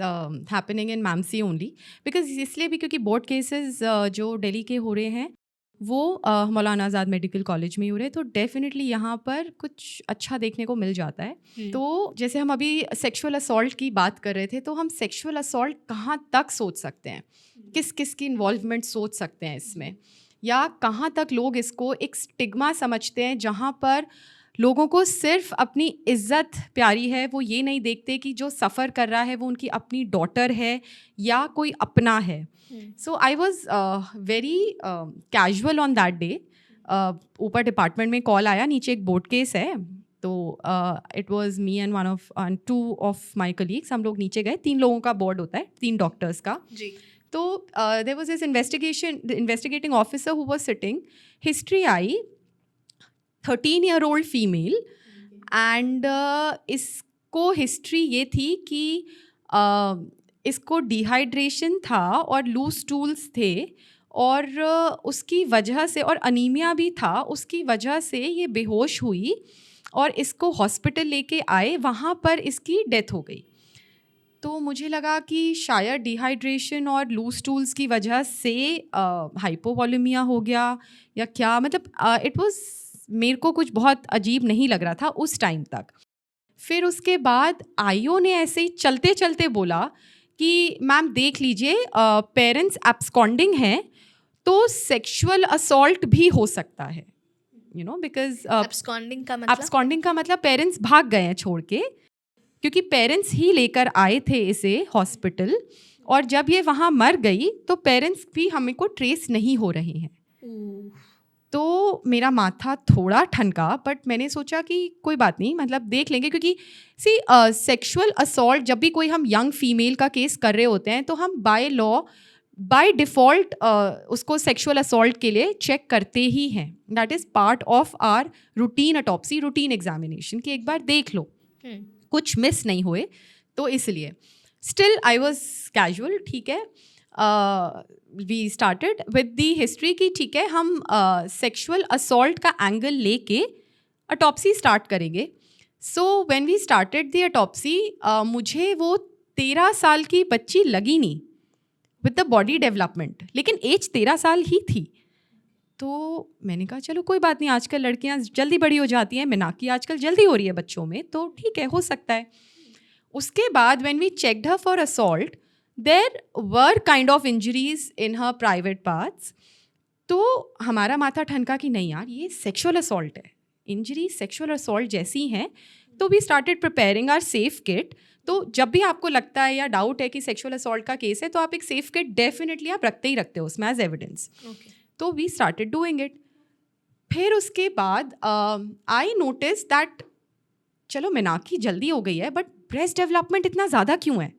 happening in MAMC only because इसलिए भी क्योंकि बोर्ड केसेस जो दिल्ली के हो रहे हैं वो मौलाना आज़ाद मेडिकल कॉलेज में ही हो रहे हैं, तो डेफिनेटली यहाँ पर कुछ अच्छा देखने को मिल जाता है। तो जैसे हम अभी सेक्सुअल असॉल्ट की बात कर रहे थे, तो हम सेक्सुअल असॉल्ट कहाँ तक सोच सकते हैं, किस किस की इन्वॉल्वमेंट सोच सकते हैं इसमें, या कहाँ तक लोग इसको एक स्टिग्मा समझते हैं जहाँ पर लोगों को सिर्फ अपनी इज्जत प्यारी है, वो ये नहीं देखते कि जो सफ़र कर रहा है वो उनकी अपनी डॉटर है या कोई अपना है। So I was very casual on that day. ऊपर डिपार्टमेंट में कॉल आया, नीचे एक बोर्ड केस है, तो it was me and two of my colleagues. हम लोग नीचे गए, 3 लोगों का बोर्ड होता है, 3 डॉक्टर्स का जी। तो there was this investigating officer who was sitting. History आई 13-year-old फीमेल एंड इसको हिस्ट्री ये थी कि इसको डिहाइड्रेशन था और लूज स्टूल्स थे और उसकी वजह से, और अनीमिया भी था, उसकी वजह से ये बेहोश हुई और इसको हॉस्पिटल लेके आए, वहाँ पर इसकी डेथ हो गई। तो मुझे लगा कि शायद डिहाइड्रेशन और लूज स्टूल्स की वजह से हाइपोवॉल्यूमिया हो गया या क्या, मतलब इट वाज, मेरे को कुछ बहुत अजीब नहीं लग रहा था उस टाइम तक। फिर उसके बाद आईओ ने ऐसे ही चलते चलते बोला कि मैम देख लीजिए, पेरेंट्स एब्सकॉन्डिंग हैं तो सेक्सुअल असॉल्ट भी हो सकता है, यू नो, बिकॉज एब्सकॉन्डिंग का मतलब पेरेंट्स भाग गए हैं छोड़ के, क्योंकि पेरेंट्स ही लेकर आए थे इसे हॉस्पिटल, और जब ये वहाँ मर गई तो पेरेंट्स भी हमें को ट्रेस नहीं हो रहे हैं। तो मेरा माथा थोड़ा ठनका, बट मैंने सोचा कि कोई बात नहीं, मतलब देख लेंगे, क्योंकि सी सेक्सुअल असॉल्ट जब भी कोई हम यंग फीमेल का केस कर रहे होते हैं तो हम बाय लॉ बाय डिफ़ॉल्ट उसको सेक्सुअल असॉल्ट के लिए चेक करते ही हैं। That is part of our routine autopsy, routine examination, कि एक बार देख लो कुछ मिस नहीं हुए। तो इसलिए स्टिल आई वॉज कैजुअल, ठीक है। We started with the history की, ठीक है, हम सेक्सुअल असॉल्ट का एंगल लेके अटॉप्सी स्टार्ट करेंगे। So when we started the autopsy, मुझे वो 13 साल की बच्ची लगी नहीं विद द बॉडी डेवलपमेंट, लेकिन एज 13 साल ही थी। तो मैंने कहा चलो कोई बात नहीं, आजकल लड़कियां जल्दी बड़ी हो जाती हैं, मीनाक्षी आजकल जल्दी हो रही है बच्चों में, तो ठीक है, हो सकता है। उसके बाद when we checked her for assault, there were kind of injuries in her private parts. तो हमारा माथा ठनका कि नहीं यार, ये सेक्सुअल असॉल्ट है, इंजरी सेक्सुअल असॉल्ट जैसी हैं। तो we started preparing our safe kit. तो जब भी आपको लगता है या डाउट है कि सेक्सुअल असॉल्ट का केस है, तो आप एक सेफ किट डेफिनेटली आप रखते ही रखते हो उसमें एज एविडेंस। तो वी स्टार्टेड डूइंग इट। फिर उसके बाद आई नोटिस दैट चलो मीनाक्षी जल्दी हो गई है, बट ब्रेस्ट डेवलपमेंट इतना ज़्यादा क्यों है?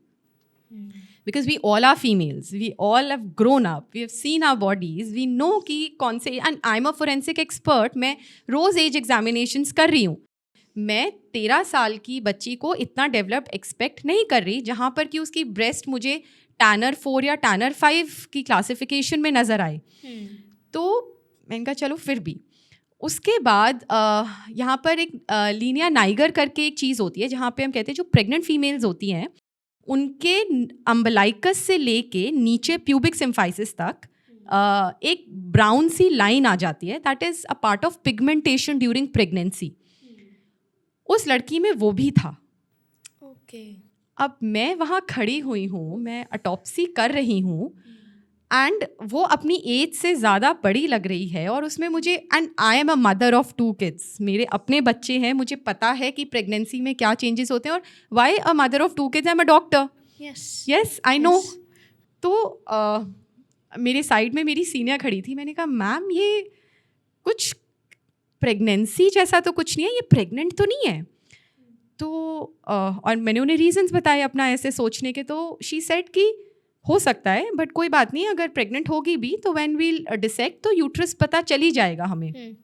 Because we all are females, we all have grown up, we have seen our bodies, we know कि कौन से, and I'm a forensic expert, मैं रोज़ एज एग्जामिनेशंस कर रही हूँ। मैं 13 साल की बच्ची को इतना डेवलप्ड एक्सपेक्ट नहीं कर रही, जहाँ पर कि उसकी ब्रेस्ट मुझे टैनर 4 या टैनर 5 की क्लासिफिकेशन में नज़र आए। तो मैंने कहा चलो फिर भी। उसके बाद यहाँ पर एक लीनिया नाइगर करके एक चीज़ होती है, जहाँ पे हम कहते हैं जो प्रेग्नेंट फीमेल्स होती हैं उनके अम्बलाइकस से लेके नीचे प्यूबिक सिम्फाइसिस तक एक ब्राउन सी लाइन आ जाती है, that is a part of pigmentation during pregnancy. उस लड़की में वो भी था। अब मैं वहाँ खड़ी हुई हूँ, मैं अटॉप्सी कर रही हूँ, एंड वो अपनी एज से ज़्यादा बड़ी लग रही है, और उसमें मुझे, and I am a mother of 2 kids, मेरे अपने बच्चे हैं, मुझे पता है कि प्रेगनेंसी में क्या चेंजेस होते हैं, और why a mother of 2 kids, I am a doctor, yes I know. तो मेरे साइड में मेरी सीनियर खड़ी थी, मैंने कहा मैम ये कुछ प्रेगनेंसी जैसा तो कुछ नहीं है, ये प्रेग्नेंट तो नहीं है। तो और मैंने उन्हें रीजंस बताए अपना ऐसे सोचने के। तो शी सेड कि हो सकता है, बट कोई बात नहीं, अगर प्रेग्नेंट होगी भी तो व्हेन वील डिसेक्ट तो यूट्रस पता चली जाएगा हमें।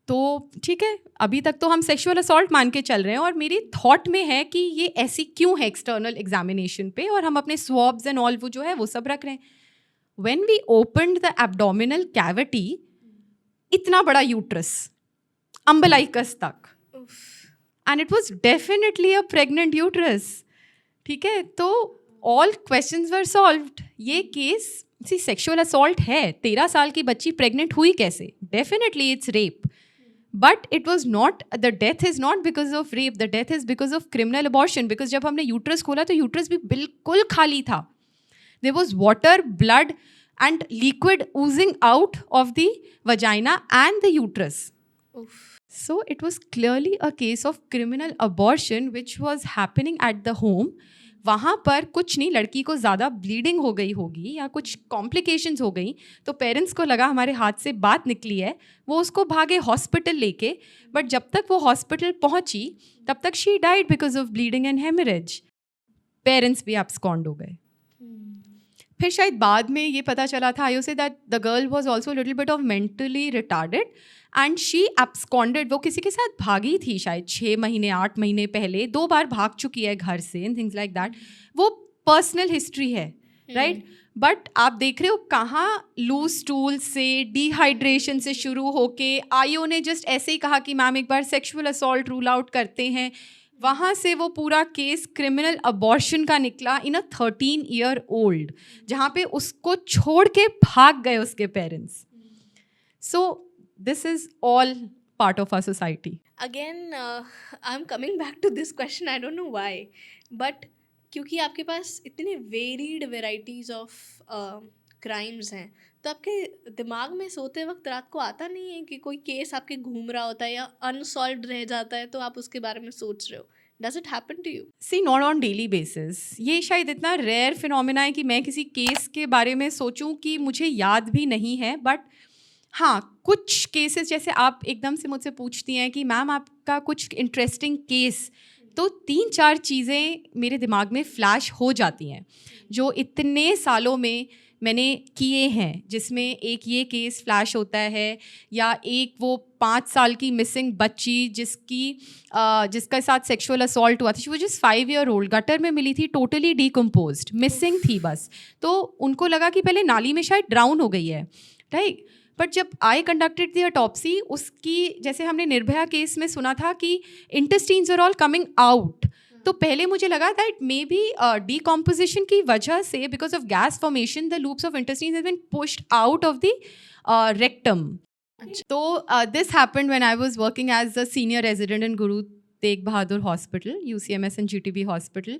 तो ठीक है, अभी तक तो हम सेक्सुअल असॉल्ट मान के चल रहे हैं, और मेरी थॉट में है कि ये ऐसी क्यों है एक्सटर्नल एग्जामिनेशन पे, और हम अपने स्वॉब्स एंड ऑल वो जो है वो सब रख रहे हैं। When we opened the abdominal cavity, इतना बड़ा यूट्रस अम्बलाइकस तक, and it was definitely a pregnant uterus. ठीक है, तो ऑल क्वेश्चंस वर सॉल्व्ड। ये केस सी सेक्सुअल असॉल्ट है, 13 साल की बच्ची प्रेग्नेंट हुई कैसे? Definitely it's rape, but it was not, the death is not because of rape, the death is because of criminal abortion. Because जब हमने यूट्रस खोला तो यूट्रस भी बिल्कुल खाली था, there was water, blood and liquid oozing out of the vagina and the uterus. So it was clearly a case of criminal abortion which was happening at the home. वहाँ पर कुछ नहीं, लड़की को ज़्यादा ब्लीडिंग हो गई होगी या कुछ कॉम्प्लिकेशंस हो गई, तो पेरेंट्स को लगा हमारे हाथ से बात निकली है, वो उसको भागे हॉस्पिटल लेके, बट जब तक वो हॉस्पिटल पहुँची तब तक she died because of bleeding and haemorrhage. Parents भी एब्सकॉन्ड हो गए। फिर शायद बाद में ये पता चला था, I say that the girl was also little bit of mentally retarded and she absconded. वो किसी के साथ भागी थी शायद 6 महीने 8 महीने पहले, 2 बार भाग चुकी है घर से एंड थिंग्स लाइक दैट। वो पर्सनल हिस्ट्री है, राइट? बट आप देख रहे हो कहाँ लूज स्टूल से, डिहाइड्रेशन से शुरू होके आईओ ने जस्ट ऐसे ही कहा कि मैम एक बार सेक्सुअल असॉल्ट रूल आउट करते हैं, वहाँ से वो पूरा केस क्रिमिनल अबॉर्शन का निकला इन अ 13 ईयर ओल्ड, जहाँ पे उसको छोड़ के भाग गए उसके parents. So this is all part of our society. Again I am coming back to this question, I don't know why, but क्योंकि आपके पास इतने वेरीड वेराइटीज़ ऑफ क्राइम्स हैं, तो आपके दिमाग में सोते वक्त रात को आता नहीं है कि कोई केस आपके घूम रहा होता है या अनसॉल्व्ड रह जाता है तो आप उसके बारे में सोच रहे हो? Does it happen to you? See not on daily basis. ये शायद इतना रेयर फिनोमिना है कि मैं किसी केस के बारे में सोचूं कि मुझे याद भी नहीं है, बट हाँ, कुछ केसेस जैसे आप एकदम से मुझसे पूछती हैं कि मैम आपका कुछ इंटरेस्टिंग केस, तो 3-4 चीज़ें मेरे दिमाग में फ्लैश हो जाती हैं जो इतने सालों में मैंने किए हैं, जिसमें एक ये केस फ्लैश होता है, या एक वो 5 साल की मिसिंग बच्ची जिसका साथ सेक्सुअल असॉल्ट हुआ था। She was just 5 year old, gutter में मिली थी, टोटली डिकम्पोज्ड, मिसिंग थी बस। तो उनको लगा कि पहले नाली में शायद ड्राउन हो गई है, राइट? बट जब आई कंडक्टेड द ऑटोप्सी, उसकी जैसे हमने निर्भया केस में सुना था कि intestines are all coming out, तो पहले मुझे लगा दैट मे बी डिकम्पोजिशन की वजह से, because of gas formation, the loops of intestines have been pushed out of the rectum. तो this happened when I was working as a senior resident in Guru Tegh Bahadur hospital, UCMS and GTB hospital.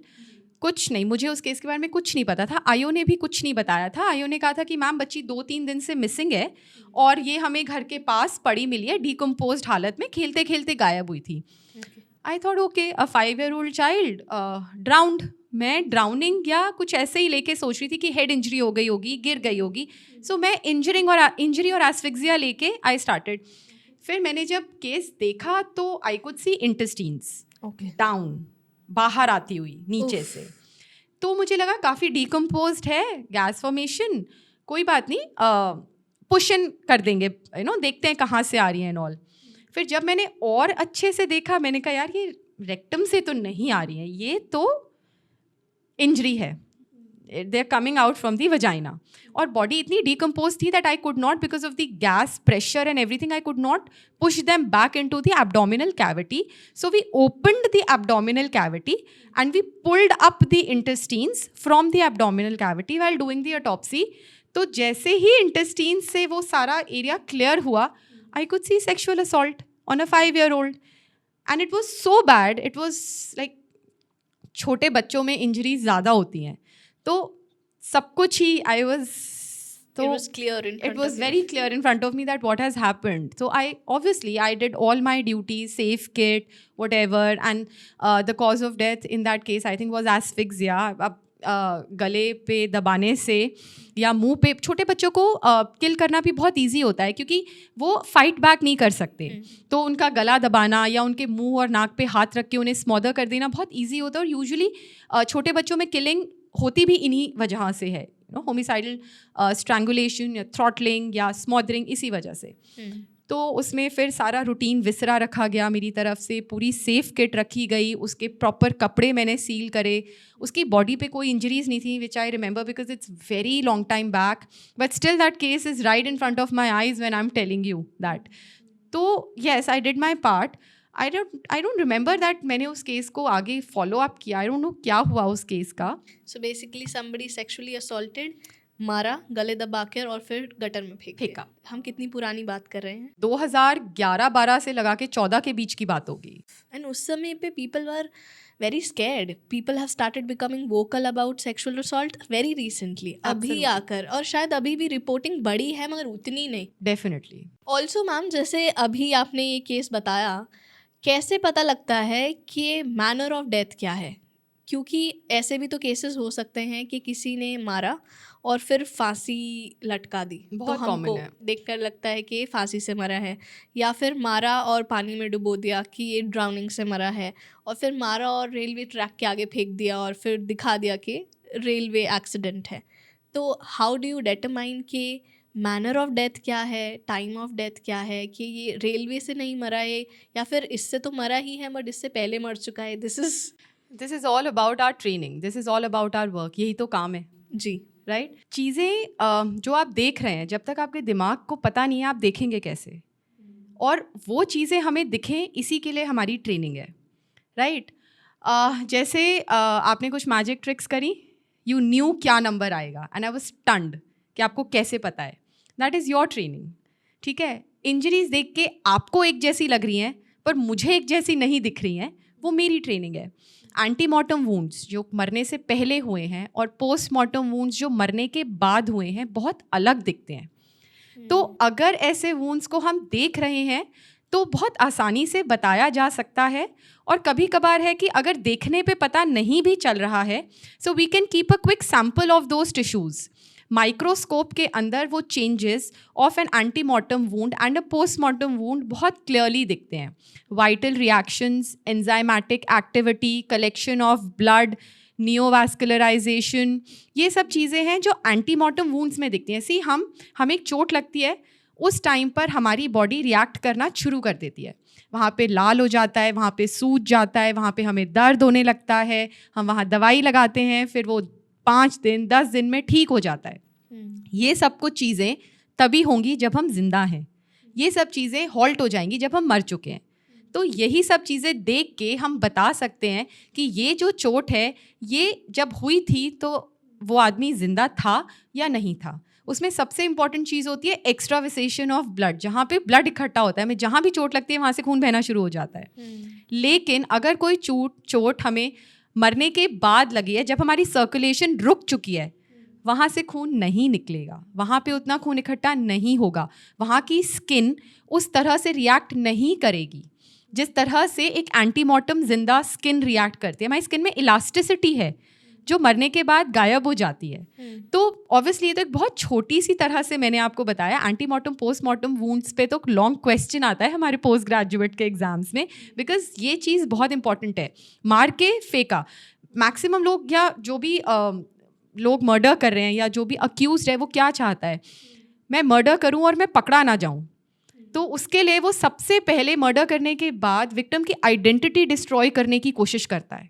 कुछ नहीं, मुझे उस केस के बारे में कुछ नहीं पता था, आईओ ने भी कुछ नहीं बताया था। आईओ ने कहा था कि मैम बच्ची 2-3 दिन से मिसिंग है और ये हमें घर के पास पड़ी मिली है, डिकम्पोज्ड हालत में, खेलते खेलते गायब हुई थी। I thought okay, a 5 year old child drowned. मैं ड्राउनिंग या कुछ ऐसे ही लेके सोच रही थी कि हेड इंजरी हो गई होगी, गिर गई होगी। सो मैं इंजरी और एस्फिक्सिया लेके आई स्टार्टेड। फिर मैंने जब केस देखा तो I could see intestines down, बाहर आती हुई नीचे से। तो मुझे लगा काफ़ी डिकम्पोज्ड है, गैस फॉर्मेशन, कोई बात नहीं, पुशन कर देंगे, देखते हैं कहाँ से आ रही है एंड ऑल। फिर जब मैंने और अच्छे से देखा, मैंने कहा यार ये रेक्टम से तो नहीं आ रही है, ये तो इंजरी है, they are coming out from the vagina. और बॉडी इतनी डिकम्पोज थी that I could not, because of the gas pressure and everything, I could not push them back into the abdominal cavity. So we opened the abdominal cavity and we pulled up the intestines from the abdominal cavity while doing the autopsy. तो जैसे ही intestines से वो सारा area clear हुआ, I could see sexual assault on a 5-year-old. And it was so bad, it was like छोटे बच्चों में इंजरीज ज़्यादा होती हैं, तो सब कुछ ही I was... So it was clear in front it was of very clear in front of me that what has happened. So I did all my duties, safe kit, whatever, and the cause of death in that case I think was asphyxia. अब गले पे दबाने से या मुंह पे, छोटे बच्चों को किल करना भी बहुत ईजी होता है क्योंकि वो फाइट बैक नहीं कर सकते, तो उनका गला दबाना या उनके मुंह और नाक पे हाथ रख के उन्हें स्मॉदर कर देना बहुत ईजी होता है। और यूजुअली छोटे बच्चों में किलिंग होती भी इन्हीं वजह से है, होमिसाइडल स्ट्रैंगुलेशन या थ्रॉटलिंग या स्मॉदरिंग, इसी वजह से। तो उसमें फिर सारा रूटीन विसरा रखा गया मेरी तरफ से, पूरी सेफ किट रखी गई, उसके प्रॉपर कपड़े मैंने सील करे, उसकी बॉडी पे कोई इंजरीज नहीं थी, which I remember because it's very long time back, but still that case is right in front of my eyes when I am telling you that. तो yes, I did my part. I don't remember that मैंने उस केस को आगे फॉलो अप किया, आई डोंट नो क्या हुआ उस केस का। So basically somebody sexually assaulted, मारा, गले दबा कर और फिर गटर में फेंका। हम कितनी पुरानी बात कर रहे हैं? 2011-12 से लगा के 14 के बीच की बात होगी। एंड उस समय पे people were very scared, people have started becoming vocal about sexual assault very recently, अभी आकर, और शायद अभी भी रिपोर्टिंग बढ़ी है मगर उतनी नहीं। डेफिनेटली। ऑल्सो मैम, जैसे अभी आपने ये केस बताया, कैसे पता लगता है कि मैनर ऑफ डेथ क्या है? क्योंकि ऐसे भी तो केसेस हो सकते हैं कि किसी ने मारा और फिर फांसी लटका दी, तो हमको देखकर लगता है कि फांसी से मरा है, या फिर मारा और पानी में डुबो दिया कि ये ड्राउनिंग से मरा है, और फिर मारा और रेलवे ट्रैक के आगे फेंक दिया और फिर दिखा दिया कि रेलवे एक्सीडेंट है। तो हाउ डू यू डिटरमाइन कि मैनर ऑफ डेथ क्या है, टाइम ऑफ डेथ क्या है, कि ये रेलवे से नहीं मरा है या फिर इससे तो मरा ही है बट इससे पहले मर चुका है? This is all about our training, this is all about our work, यही तो काम है जी, राइट। चीज़ें जो आप देख रहे हैं, जब तक आपके दिमाग को पता नहीं है आप देखेंगे कैसे, और वो चीज़ें हमें दिखें, इसी के लिए हमारी ट्रेनिंग है, राइट। जैसे आपने कुछ मैजिक ट्रिक्स करी, यू न्यू क्या नंबर आएगा एंड आई वाज स्टन्ड कि आपको कैसे पता है, दैट इज़ योर ट्रेनिंग, ठीक है। इंजरीज देख के आपको एक जैसी लग रही हैं पर मुझे एक जैसी नहीं दिख रही हैं, वो मेरी ट्रेनिंग है। एंटीमॉर्टम वूंड्स जो मरने से पहले हुए हैं और पोस्टमॉर्टम वूंड्स जो मरने के बाद हुए हैं बहुत अलग दिखते हैं। तो अगर ऐसे वूंड्स को हम देख रहे हैं तो बहुत आसानी से बताया जा सकता है, और कभी कभार है कि अगर देखने पे पता नहीं भी चल रहा है, so we can keep a quick sample of those tissues. Microscope के अंदर वो changes of an antemortem wound and a postmortem wound बहुत क्लियरली दिखते हैं। Vital reactions, enzymatic activity, collection of blood, neovascularisation, ये सब चीज़ें हैं जो एंटीमॉर्टम वूंड्स में दिखती हैं। हमें एक चोट लगती है, उस टाइम पर हमारी बॉडी रिएक्ट करना शुरू कर देती है, वहाँ पे लाल हो जाता है, वहाँ पे सूज जाता है, वहाँ पे हमें दर्द होने लगता है, हम वहाँ दवाई लगाते हैं, फिर वो 5 दिन 10 दिन में ठीक हो जाता है। ये सब कुछ चीज़ें तभी होंगी जब हम जिंदा हैं, ये सब चीज़ें हॉल्ट हो जाएंगी जब हम मर चुके हैं। तो यही सब चीज़ें देख के हम बता सकते हैं कि ये जो चोट है ये जब हुई थी तो वो आदमी जिंदा था या नहीं था। उसमें सबसे इंपॉर्टेंट चीज़ होती है एक्स्ट्राविसेशन ऑफ ब्लड, जहाँ पे ब्लड इकट्ठा होता है, हमें जहाँ भी चोट लगती है वहाँ से खून बहना शुरू हो जाता है। लेकिन अगर कोई चोट हमें मरने के बाद लगी है, जब हमारी सर्कुलेशन रुक चुकी है, वहाँ से खून नहीं निकलेगा, वहाँ पे उतना खून इकट्ठा नहीं होगा, वहाँ की स्किन उस तरह से रिएक्ट नहीं करेगी जिस तरह से एक एंटीमॉर्टम जिंदा स्किन रिएक्ट करती है। हमारी स्किन में इलास्टिसिटी है जो मरने के बाद गायब हो जाती है। तो ऑब्वियसली ये तो एक बहुत छोटी सी तरह से मैंने आपको बताया। एंटीमॉर्टम पोस्टमॉर्टम वूंड्स पे तो लॉन्ग क्वेश्चन आता है हमारे पोस्ट ग्रेजुएट के एग्जाम्स में, बिकॉज ये चीज़ बहुत इंपॉर्टेंट है। मार के फेंका, मैक्सिमम लोग या जो भी लोग मर्डर कर रहे हैं या जो भी अक्यूज्ड है वो क्या चाहता है, मैं मर्डर करूं और मैं पकड़ा ना जाऊं। तो उसके लिए वो सबसे पहले मर्डर करने के बाद विक्टिम की आइडेंटिटी डिस्ट्रॉय करने की कोशिश करता है।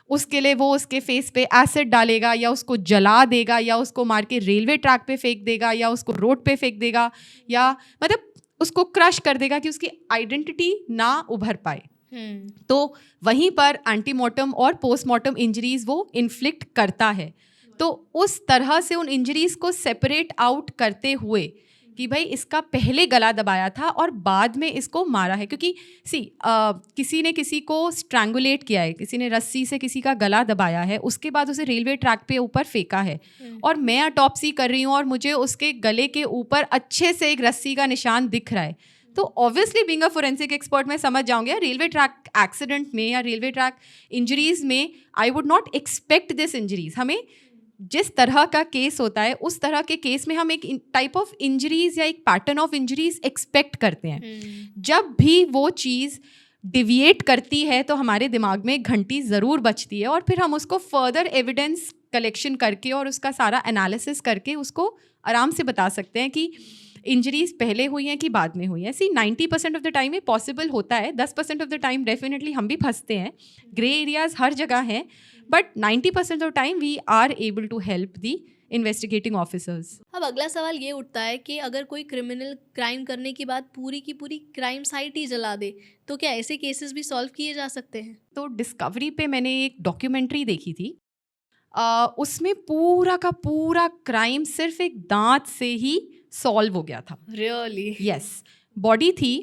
उसके लिए वो उसके फेस पे एसिड डालेगा या उसको जला देगा या उसको मार के रेलवे ट्रैक पे फेंक देगा या उसको रोड पे फेंक देगा या मतलब उसको क्रश कर देगा कि उसकी आइडेंटिटी ना उभर पाए। तो वहीं पर एंटीमॉर्टम और पोस्टमॉर्टम इंजरीज वो इन्फ्लिक्ट करता है। तो उस तरह से उन इंजरीज को सेपरेट आउट करते हुए कि भाई इसका पहले गला दबाया था और बाद में इसको मारा है, क्योंकि किसी ने किसी को स्ट्रैंगुलेट किया है, किसी ने रस्सी से किसी का गला दबाया है, उसके बाद उसे रेलवे ट्रैक पे ऊपर फेंका है और मैं ऑटोप्सी कर रही हूँ और मुझे उसके गले के ऊपर अच्छे से एक रस्सी का निशान दिख रहा है, तो obviously being a forensic expert मैं समझ जाऊंगी रेलवे ट्रैक एक्सीडेंट में या रेलवे ट्रैक इंजरीज में I would not expect this injuries. हमें जिस तरह का केस होता है उस तरह के केस में हम एक टाइप ऑफ इंजरीज या एक पैटर्न ऑफ इंजरीज एक्सपेक्ट करते हैं। जब भी वो चीज़ डिविएट करती है तो हमारे दिमाग में घंटी ज़रूर बजती है और फिर हम उसको फर्दर एविडेंस कलेक्शन करके और उसका सारा एनालिसिस करके उसको आराम से बता सकते हैं कि इंजरीज पहले हुई हैं कि बाद में हुई हैं. सी 90% ऑफ द टाइम ये पॉसिबल होता है, 10% ऑफ द टाइम डेफिनेटली हम भी फंसते हैं, ग्रे एरियाज हर जगह हैं, but 90% of time we are able to help the investigating officers. अब अगला सवाल ये उठता है कि अगर कोई क्रिमिनल क्राइम करने के बाद पूरी की पूरी क्राइम साइट ही जला दे तो क्या ऐसे केसेस भी सॉल्व किए जा सकते हैं? तो डिस्कवरी पे मैंने एक डॉक्यूमेंट्री देखी थी. उसमें पूरा का पूरा क्राइम सिर्फ एक दांत से ही सॉल्व हो गया था. रियली? यस. बॉडी थी,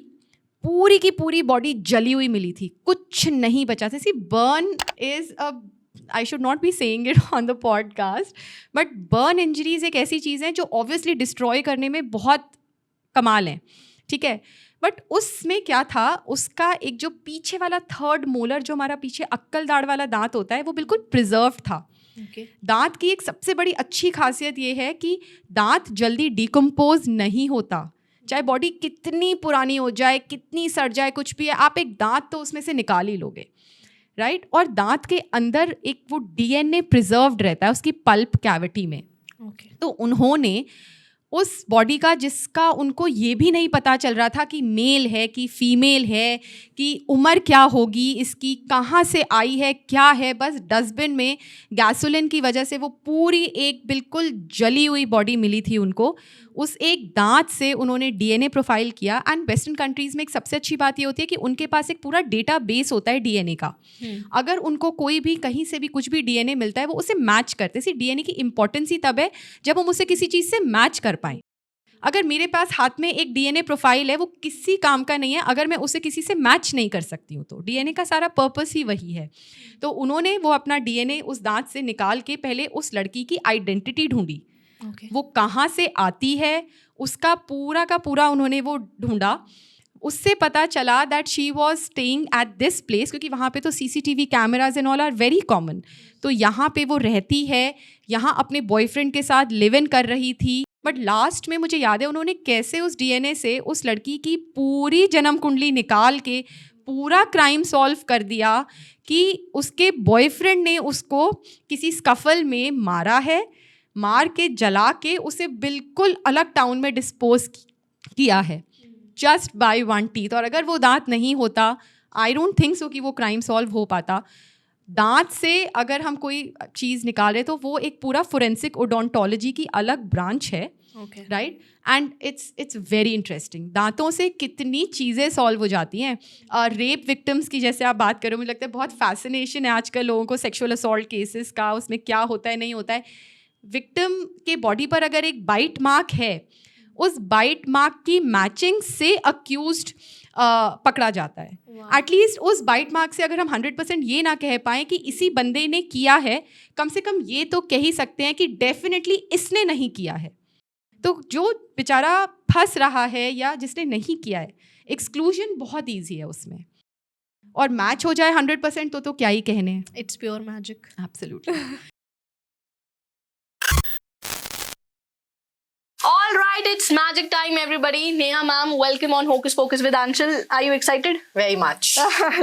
पूरी की पूरी बॉडी जली हुई मिली थी, कुछ नहीं बचा था. See burn is a, I should not be saying it on the podcast, but burn injuries एक ऐसी चीज़ है जो ऑब्वियसली डिस्ट्रॉय करने में बहुत कमाल है, ठीक है. बट उसमें क्या था, उसका एक जो पीछे वाला थर्ड मोलर, जो हमारा पीछे अक्कल दाढ़ वाला दांत होता है, वो बिल्कुल प्रिजर्व था. दांत की एक सबसे बड़ी अच्छी खासियत ये है कि दांत जल्दी डिकम्पोज नहीं होता. चाहे बॉडी कितनी पुरानी हो जाए, कितनी सड़ जाए, कुछ भी है, आप एक दांत तो उसमें से निकाल ही लोगे, राइट. और दांत के अंदर एक वो डीएनए प्रिजर्व्ड रहता है उसकी पल्प कैविटी में. तो उन्होंने उस बॉडी का, जिसका उनको ये भी नहीं पता चल रहा था कि मेल है कि फीमेल है, कि उम्र क्या होगी इसकी, कहाँ से आई है, क्या है, बस डस्टबिन में गैसोलिन की वजह से वो पूरी एक बिल्कुल जली हुई बॉडी मिली थी उनको. उस एक दांत से उन्होंने डीएनए प्रोफाइल किया. एंड वेस्टर्न कंट्रीज़ में एक सबसे अच्छी बात ये होती है कि उनके पास एक पूरा डेटा बेस होता है डीएनए का. अगर उनको कोई भी कहीं से भी कुछ भी डीएनए मिलता है, वो उसे मैच करते हैं. डीएनए की इंपॉर्टेंस ही तब है जब हम उसे किसी चीज़ से मैच कर पाएँ. अगर मेरे पास हाथ में एक डीएनए प्रोफाइल है, वो किसी काम का नहीं है अगर मैं उसे किसी से मैच नहीं कर सकती हूँ. तो डीएनए का सारा पर्पस ही वही है. तो उन्होंने वो अपना डीएनए उस दांत से निकाल के पहले उस लड़की की आइडेंटिटी ढूंढी. वो कहाँ से आती है, उसका पूरा का पूरा उन्होंने वो ढूंढा. उससे पता चला that she was staying at this place, क्योंकि वहाँ पे तो CCTV cameras and all are very common. तो यहाँ पे वो रहती है, यहाँ अपने बॉयफ्रेंड के साथ लिव इन कर रही थी. बट लास्ट में मुझे याद है उन्होंने कैसे उस डीएनए से उस लड़की की पूरी जन्म कुंडली निकाल के पूरा क्राइम सॉल्व कर दिया कि उसके बॉयफ्रेंड ने उसको किसी स्कफल में मारा है, मार के जला के उसे बिल्कुल अलग टाउन में डिस्पोज किया है, जस्ट बाय वन टीथ. और अगर वो दांत नहीं होता, आई डोंट थिंक सो कि वो क्राइम सॉल्व हो पाता. दांत से अगर हम कोई चीज़ निकालें तो वो एक पूरा फोरेंसिक ओडोंटोलॉजी की अलग ब्रांच है, right. And it's very interesting. दांतों से कितनी चीज़ें सॉल्व हो जाती हैं. रेप विक्टिम्स की जैसे आप बात करो, मुझे लगता है बहुत फैसिनेशन है आजकल लोगों को सेक्सुअल असॉल्ट केसेस का, उसमें क्या होता है नहीं होता है. विक्टिम के बॉडी पर अगर एक बाइट मार्क है, उस बाइट मार्क की मैचिंग से अक्यूज्ड पकड़ा जाता है. एटलीस्ट उस बाइट मार्क से अगर हम 100% ये ना कह पाएँ कि इसी बंदे ने किया है, कम से कम ये तो कह ही सकते हैं कि डेफिनेटली इसने नहीं किया है. तो जो बेचारा फंस रहा है या जिसने नहीं किया है, एक्सक्लूजन बहुत ईजी है उसमें. और मैच हो जाए 100% तो क्या ही कहने. It's pure magic. Absolutely. All right, it's magic time, everybody. Neha ma'am, welcome on Hocus Pocus with Anshul. Are you excited? Very much.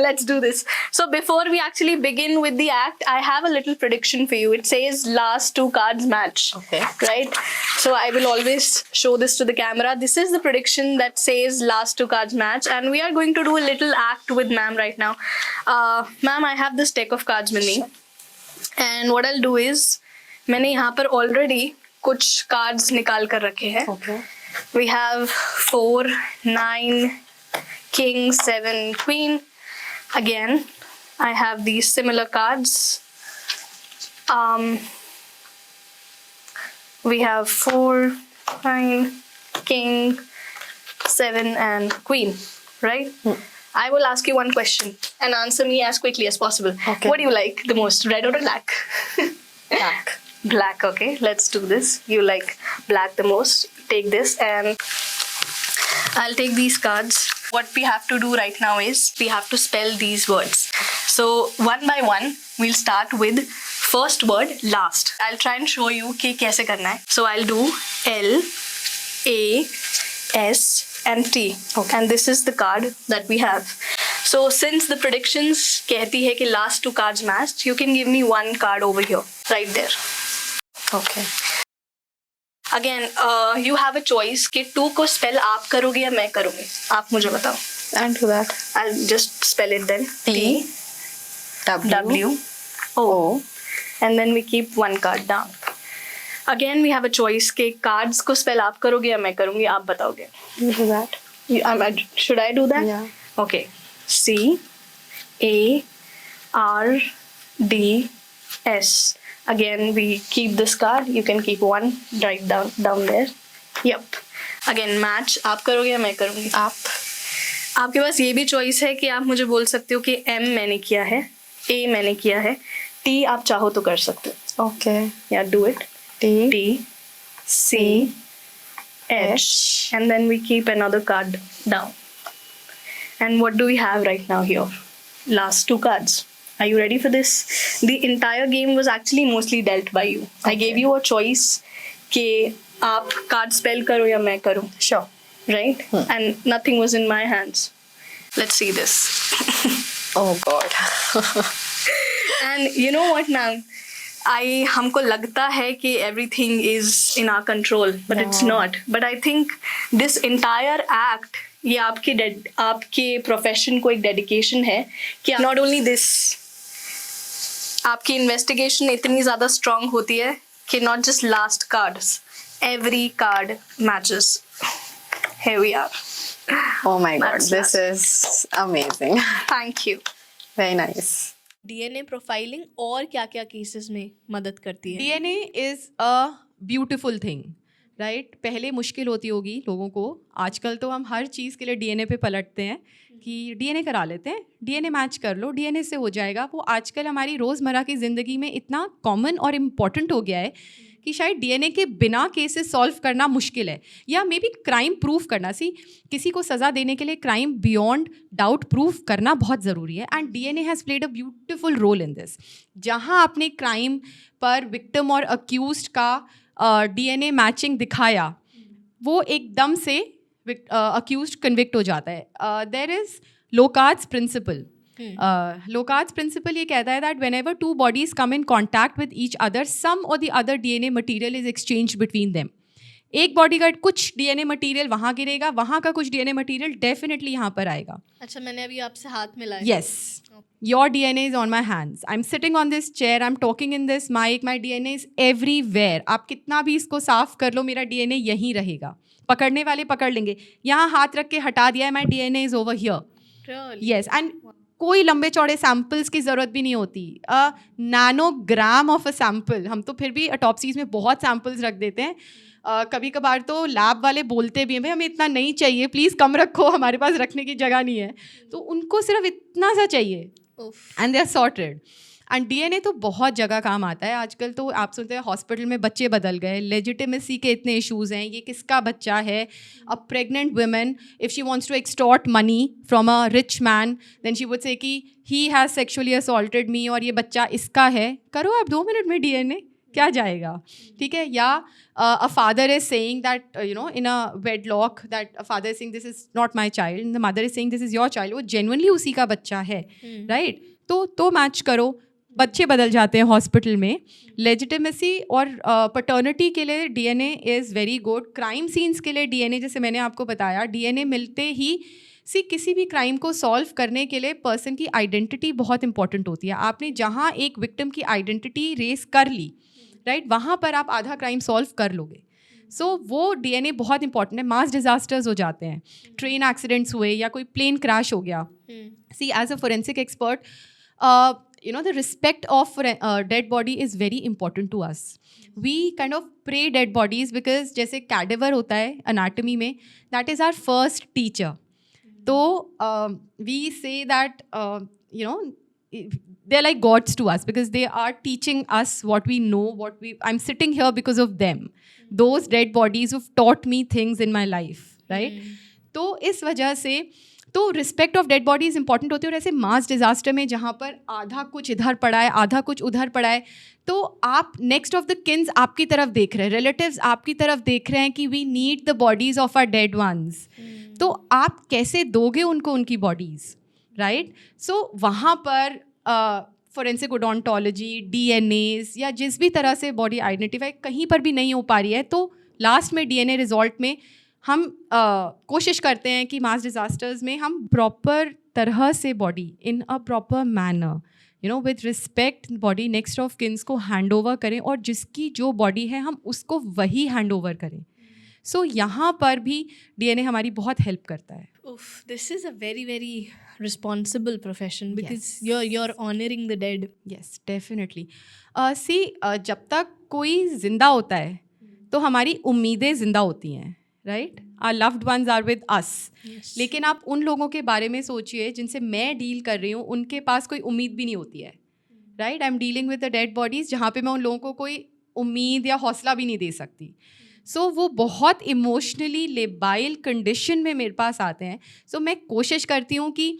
Let's do this. So before we actually begin with the act, I have a little prediction for you. It says last two cards match. Okay. Right? So I will always show this to the camera. This is the prediction that says last two cards match. And we are going to do a little act with ma'am right now. Ma'am, I have this deck of cards with me. And what I'll do is, मैंने यहाँ पर already कुछ कार्ड्स निकाल कर रखे हैं. Okay. We have 4, 9, King, 7, Queen. Again, I have these similar cards. We have 4, 9, King, 7, and Queen. Right? I will ask you one question and answer me as quickly as possible. Okay. What do you like the most, red or black? Black. Black, okay. Let's do this. You like black the most. Take this and I'll take these cards. What we have to do right now is we have to spell these words. So one by one, we'll start with first word last. I'll try and show you कि कैसे करना है. So I'll do L, A, S and T. Okay. And this is the card that we have. So since the predictions कहती है कि last 2 cards matched, you can give me 1 card over here, right there. Okay. Again, you have a choice कि 2 को spell आप करोगे या मैं करूँगी. आप मुझे बताओ. I'll do that. I'll just spell it then. T W O. And then we keep 1 card down. Again, we have a choice कि cards को spell आप करोगे या मैं करूँगी. आप बताओगे. You do that. Should I do that? Yeah. Okay. C A R D S. Again, we keep this card. You can keep 1 right down there. Yep. Again, match. आप करोगे या मैं करूँगी? आप. आपके पास ये भी चॉइस है कि आप मुझे बोल सकते हो कि M मैंने किया है, A मैंने किया है, T आप चाहो तो कर सकते हो. Okay. Yeah, do it. T C H, and then we keep another card down. And what do we have right now here? Last 2 cards. Are you ready for this? The entire game was actually mostly dealt by you. I gave you a choice कि आप card spell करो या मैं करूँ. Sure. Right? And nothing was in my hands. Let's see this. Oh God. And you know what now? हमको लगता है कि everything is in our control, but it's not. But I think this entire act, ये आपके profession को एक dedication है कि not only this, आपकी investigation इतनी ज़्यादा strong होती है कि not just last cards, every card matches. Here we are. Oh my God. That's This is amazing. Thank you. Very nice. DNA profiling और क्या क्या केसेस में मदद करती है? DNA is a beautiful thing, right? पहले मुश्किल होती होगी लोगों को, आजकल तो हम हर चीज़ के लिए डीएनए पे पलटते हैं कि डीएनए करा लेते हैं, डीएनए मैच कर लो, डीएनए से हो जाएगा. वो आजकल हमारी रोज़मर्रा की ज़िंदगी में इतना कॉमन और इम्पॉर्टेंट हो गया है कि शायद डीएनए के बिना केसेस सॉल्व करना मुश्किल है, या मे बी क्राइम प्रूफ करना. किसी को सज़ा देने के लिए क्राइम बियॉन्ड डाउट प्रूफ करना बहुत ज़रूरी है. And DNA has played a beautiful role in this. जहाँ आपने क्राइम पर विक्टिम और अक्यूज्ड का डीएनए मैचिंग दिखाया, वो एकदम से अक्यूज्ड कन्विक्ट हो जाता है. There is Locard's principle. Locard's principle ये कहता है that whenever 2 bodies come in contact with each other, some or the other DNA material is exchanged between them. एक बॉडी का कुछ डीएनए मटेरियल वहाँ गिरेगा, वहाँ का कुछ डीएनए मटेरियल डेफिनेटली यहाँ पर आएगा. अच्छा, मैंने अभी आपसे हाथ मिलाया. Yes, your DNA is on my hands. I'm sitting on this chair, I'm talking in this mic, my DNA is everywhere. आप कितना भी इसको साफ कर लो, मेरा डीएनए यहीं रहेगा. पकड़ने वाले पकड़ लेंगे. यहाँ हाथ रख के हटा दिया है, my DNA is over here. Really? Yes, and कोई लंबे चौड़े सैम्पल्स की ज़रूरत भी नहीं होती. Nanogram of a sample. हम तो फिर भी ऑटोप्सीज में बहुत सैम्पल्स रख देते हैं. कभी कभार तो लैब वाले बोलते भी हैं, भाई हमें इतना नहीं चाहिए, प्लीज़ कम रखो, हमारे पास रखने की जगह नहीं है. तो उनको सिर्फ इतना सा चाहिए and they are sorted. And DNA तो बहुत जगह काम आता है. आजकल तो आप सुनते हैं हॉस्पिटल में बच्चे बदल गए, लेजिटिमेसी के इतने इश्यूज़ हैं, ये किसका बच्चा है. A pregnant women if she wants to extort money from a rich man, then she would say कि he has sexually assaulted me और ये बच्चा इसका है. करो आप 2 मिनट में डीएनए, क्या जाएगा, ठीक है. या a father is saying that you know in a wedlock that a father is saying this is not my child and the mother is saying this is your child, वो जेन्युइनली उसी का बच्चा है, राइट. तो मैच करो. बच्चे बदल जाते हैं हॉस्पिटल में. लेजिटिमेसी और पटर्निटी के लिए DNA is very good. Crime scenes के लिए डीएनए, जैसे मैंने आपको बताया, डीएनए मिलते ही किसी भी क्राइम को सॉल्व करने के लिए पर्सन की आइडेंटिटी बहुत इंपॉर्टेंट होती है. आपने जहाँ एक विक्टिम की आइडेंटिटी रेस कर ली, राइट, वहाँ पर आप आधा क्राइम सॉल्व कर लोगे. सो वो डीएनए बहुत इंपॉर्टेंट है. मास डिजास्टर्स हो जाते हैं, ट्रेन एक्सीडेंट्स हुए या कोई प्लेन क्रैश हो गया. As a forensic expert, you know, the respect of dead body is very important to us. We kind of pray dead bodies because जैसे cadaver होता है anatomy में, that is our first teacher. तो we say that you know, they're like gods to us because they are teaching us what we know, I'm sitting here because of them. Those dead bodies who've taught me things in my life, right? तो इस वजह से तो respect of dead bodies important होती है. और ऐसे मास डिजास्टर में जहाँ पर आधा कुछ इधर पड़ा है, आधा कुछ उधर पड़ा है, तो आप नेक्स्ट ऑफ द किन्स आपकी तरफ देख रहे हैं, रिलेटिव्स आपकी तरफ देख रहे हैं कि we need the bodies of our dead ones. तो आप कैसे दोगे उनको उनकी बॉडीज़, राइट. सो वहाँ पर फोरेंसिक ओडोंटोलॉजी, डीएनएज या जिस भी तरह से बॉडी आइडेंटिफाई कहीं पर भी नहीं हो पा रही है, तो लास्ट में डीएनए रिजल्ट में हम कोशिश करते हैं कि मास डिजास्टर्स में हम प्रॉपर तरह से body in a proper manner, you know, with respect body next of Keynes को हैंड ओवर करें, और जिसकी जो बॉडी है हम उसको वही हैंड ओवर करें. सो यहाँ पर भी डीएनए हमारी बहुत हेल्प करता है. Oof, this is a very, very responsible profession because Yes. you're honoring the dead. Yes, definitely. See, जब तक कोई जिंदा होता है तो हमारी उम्मीदें जिंदा होती हैं, right. Our loved ones are with us. Yes. लेकिन आप उन लोगों के बारे में सोचिए जिनसे मैं डील कर रही हूँ, उनके पास कोई उम्मीद भी नहीं होती है, right. I am dealing with the dead bodies, जहाँ पे मैं उन लोगों को कोई उम्मीद या हौसला भी नहीं दे सकती. सो वो बहुत इमोशनली लेबाइल कंडीशन में मेरे पास आते हैं. सो मैं कोशिश करती हूँ कि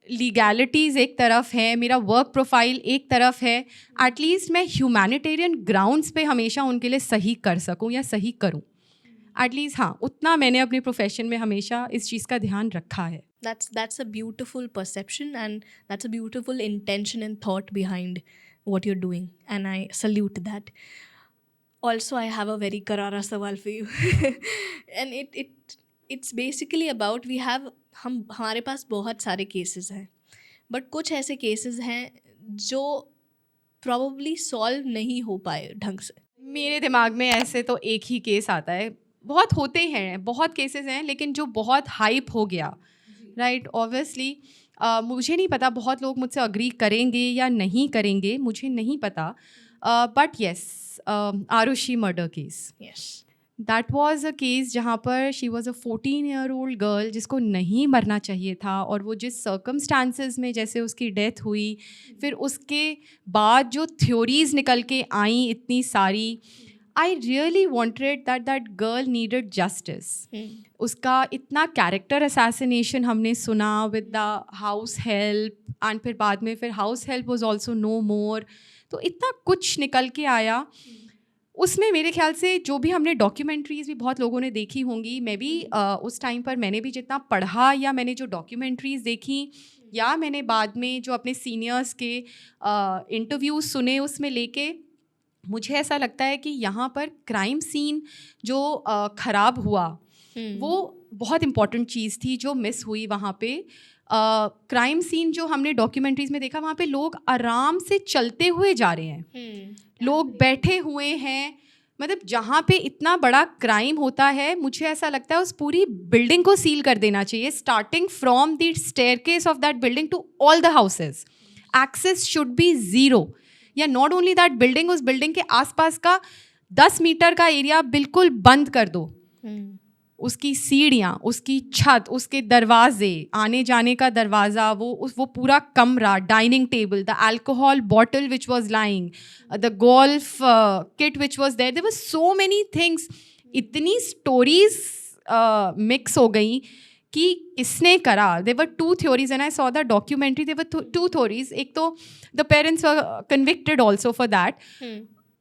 लीगैलिटीज़ एक तरफ है, मेरा वर्क प्रोफाइल एक तरफ है, एटलीस्ट मैं ह्यूमैनिटेरियन ग्राउंड्स पे हमेशा उनके लिए सही कर सकूँ या सही करूँ. एटलीस्ट हाँ, उतना मैंने अपने प्रोफेशन में हमेशा इस चीज़ का ध्यान रखा है. That's a beautiful perception, and that's a beautiful intention and thought behind what you're doing, and I salute that. Also, I have a very karara sawal for you. And it's basically about हमारे पास बहुत सारे केसेस हैं, बट कुछ ऐसे केसेस हैं जो प्रॉबली सॉल्व नहीं हो पाए ढंग से. मेरे दिमाग में ऐसे तो एक ही केस आता है. बहुत होते हैं, बहुत केसेस हैं, लेकिन जो बहुत हाइप हो गया, राइट. ऑब्वियसली मुझे नहीं पता बहुत लोग मुझसे अग्री करेंगे या नहीं करेंगे, मुझे नहीं पता. But yes, Aarushi murder case, yes. That was a case जहाँ पर she was a 14-year-old girl जिसको नहीं मरना चाहिए था, और वो जिस सर्कमस्टांसेस में जैसे उसकी डेथ हुई, फिर उसके बाद जो थ्योरीज निकल के आई इतनी सारी, I really wanted that girl needed justice. उसका इतना कैरेक्टर असैसिनेशन हमने सुना with the house help, and फिर बाद में फिर house help was also no more. तो इतना कुछ निकल के आया. उसमें मेरे ख्याल से जो भी हमने डॉक्यूमेंट्रीज़ भी बहुत लोगों ने देखी होंगी, मैं भी उस टाइम पर मैंने भी जितना पढ़ा या मैंने जो डॉक्यूमेंट्रीज़ देखी या मैंने बाद में जो अपने सीनियर्स के इंटरव्यूज़ सुने, उसमें लेके मुझे ऐसा लगता है कि यहाँ पर क्राइम सीन जो ख़राब हुआ वो बहुत इम्पॉर्टेंट चीज़ थी जो मिस हुई वहाँ पे. क्राइम सीन जो हमने डॉक्यूमेंट्रीज़ में देखा, वहाँ पे लोग आराम से चलते हुए जा रहे हैं, लोग बैठे हुए हैं. मतलब जहाँ पे इतना बड़ा क्राइम होता है, मुझे ऐसा लगता है उस पूरी बिल्डिंग को सील कर देना चाहिए, starting from the staircase of that building to all the houses. Access should be zero. या नॉट ओनली दैट बिल्डिंग, उस बिल्डिंग के आसपास का 10 मीटर का एरिया बिल्कुल बंद कर दो. उसकी सीढ़ियाँ, उसकी छत, उसके दरवाजे, आने जाने का दरवाज़ा, वो पूरा कमरा, dining table, the alcohol bottle which was lying, the golf kit which was there, there were so many things. इतनी स्टोरीज मिक्स हो गई कि किसने करा. There were 2 theories and I saw the documentary. There were 2 theories. एक तो the parents were convicted also for that.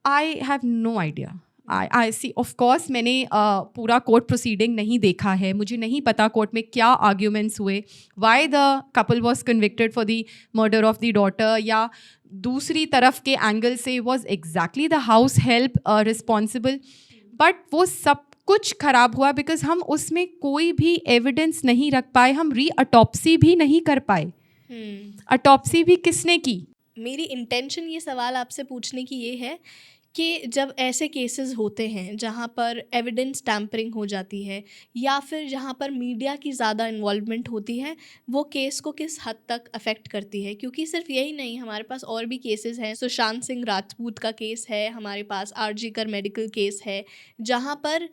I have no idea. I see, of course मैंने पूरा कोर्ट प्रोसीडिंग नहीं देखा है, मुझे नहीं पता कोर्ट में क्या आर्ग्यूमेंट्स हुए, why the couple was convicted for the murder of the daughter, या दूसरी तरफ के एंगल से was exactly the house help responsible. But वो सब कुछ खराब हुआ बिकॉज हम उसमें कोई भी एविडेंस नहीं रख पाए, हम री-ऑटोप्सी भी नहीं कर पाए. ऑटोप्सी भी किसने की? मेरी इंटेंशन ये सवाल आपसे पूछने की ये है कि जब ऐसे केसेस होते हैं जहाँ पर एविडेंस टैम्परिंग हो जाती है या फिर जहाँ पर मीडिया की ज़्यादा इन्वॉल्वमेंट होती है, वो केस को किस हद तक अफेक्ट करती है. क्योंकि सिर्फ यही नहीं, हमारे पास और भी केसेस हैं. सुशांत सिंह राजपूत का केस है, हमारे पास आरजी कर मेडिकल केस है, जहाँ पर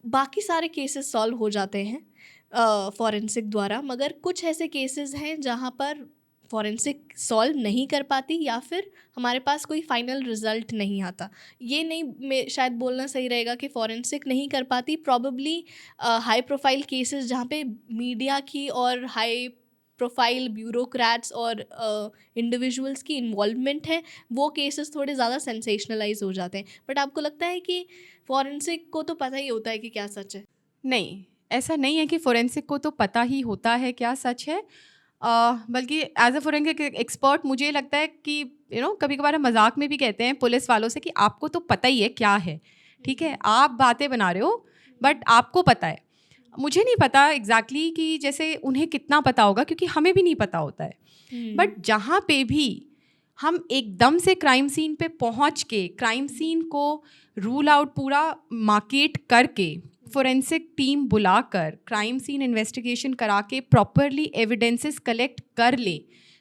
बाकी सारे केसेस सॉल्व हो जाते हैं फॉरेंसिक द्वारा, मगर कुछ ऐसे केसेस हैं जहाँ पर फॉरेंसिक सॉल्व नहीं कर पाती या फिर हमारे पास कोई फाइनल रिजल्ट नहीं आता. ये नहीं शायद बोलना सही रहेगा कि फॉरेंसिक नहीं कर पाती, प्रॉबली हाई प्रोफाइल केसेस जहाँ पे मीडिया की और हाई प्रोफाइल ब्यूरोक्रेट्स और इंडिविजुअल्स की इन्वॉल्वमेंट है, वो केसेस थोड़े ज़्यादा सेंसेशनलाइज हो जाते हैं. बट आपको लगता है कि फॉरेंसिक को तो पता ही होता है कि क्या सच है? नहीं, ऐसा नहीं है कि फोरेंसिक को तो पता ही होता है क्या सच है. बल्कि एज अ फोरेंसिक एक्सपर्ट मुझे लगता है कि कभी कभार हम मजाक में भी कहते हैं पुलिस वालों से कि आपको तो पता ही है क्या है, ठीक है, आप बातें बना रहे हो बट आपको पता है। मुझे नहीं पता एग्जैक्टली कि जैसे उन्हें कितना पता होगा, क्योंकि हमें भी नहीं पता होता है। बट जहाँ पे भी हम एकदम से क्राइम सीन पे पहुँच के क्राइम सीन को रूल आउट पूरा मार्केट करके फोरेंसिक टीम बुलाकर क्राइम सीन इन्वेस्टिगेशन करा के प्रॉपरली एविडेंसेस कलेक्ट कर ले,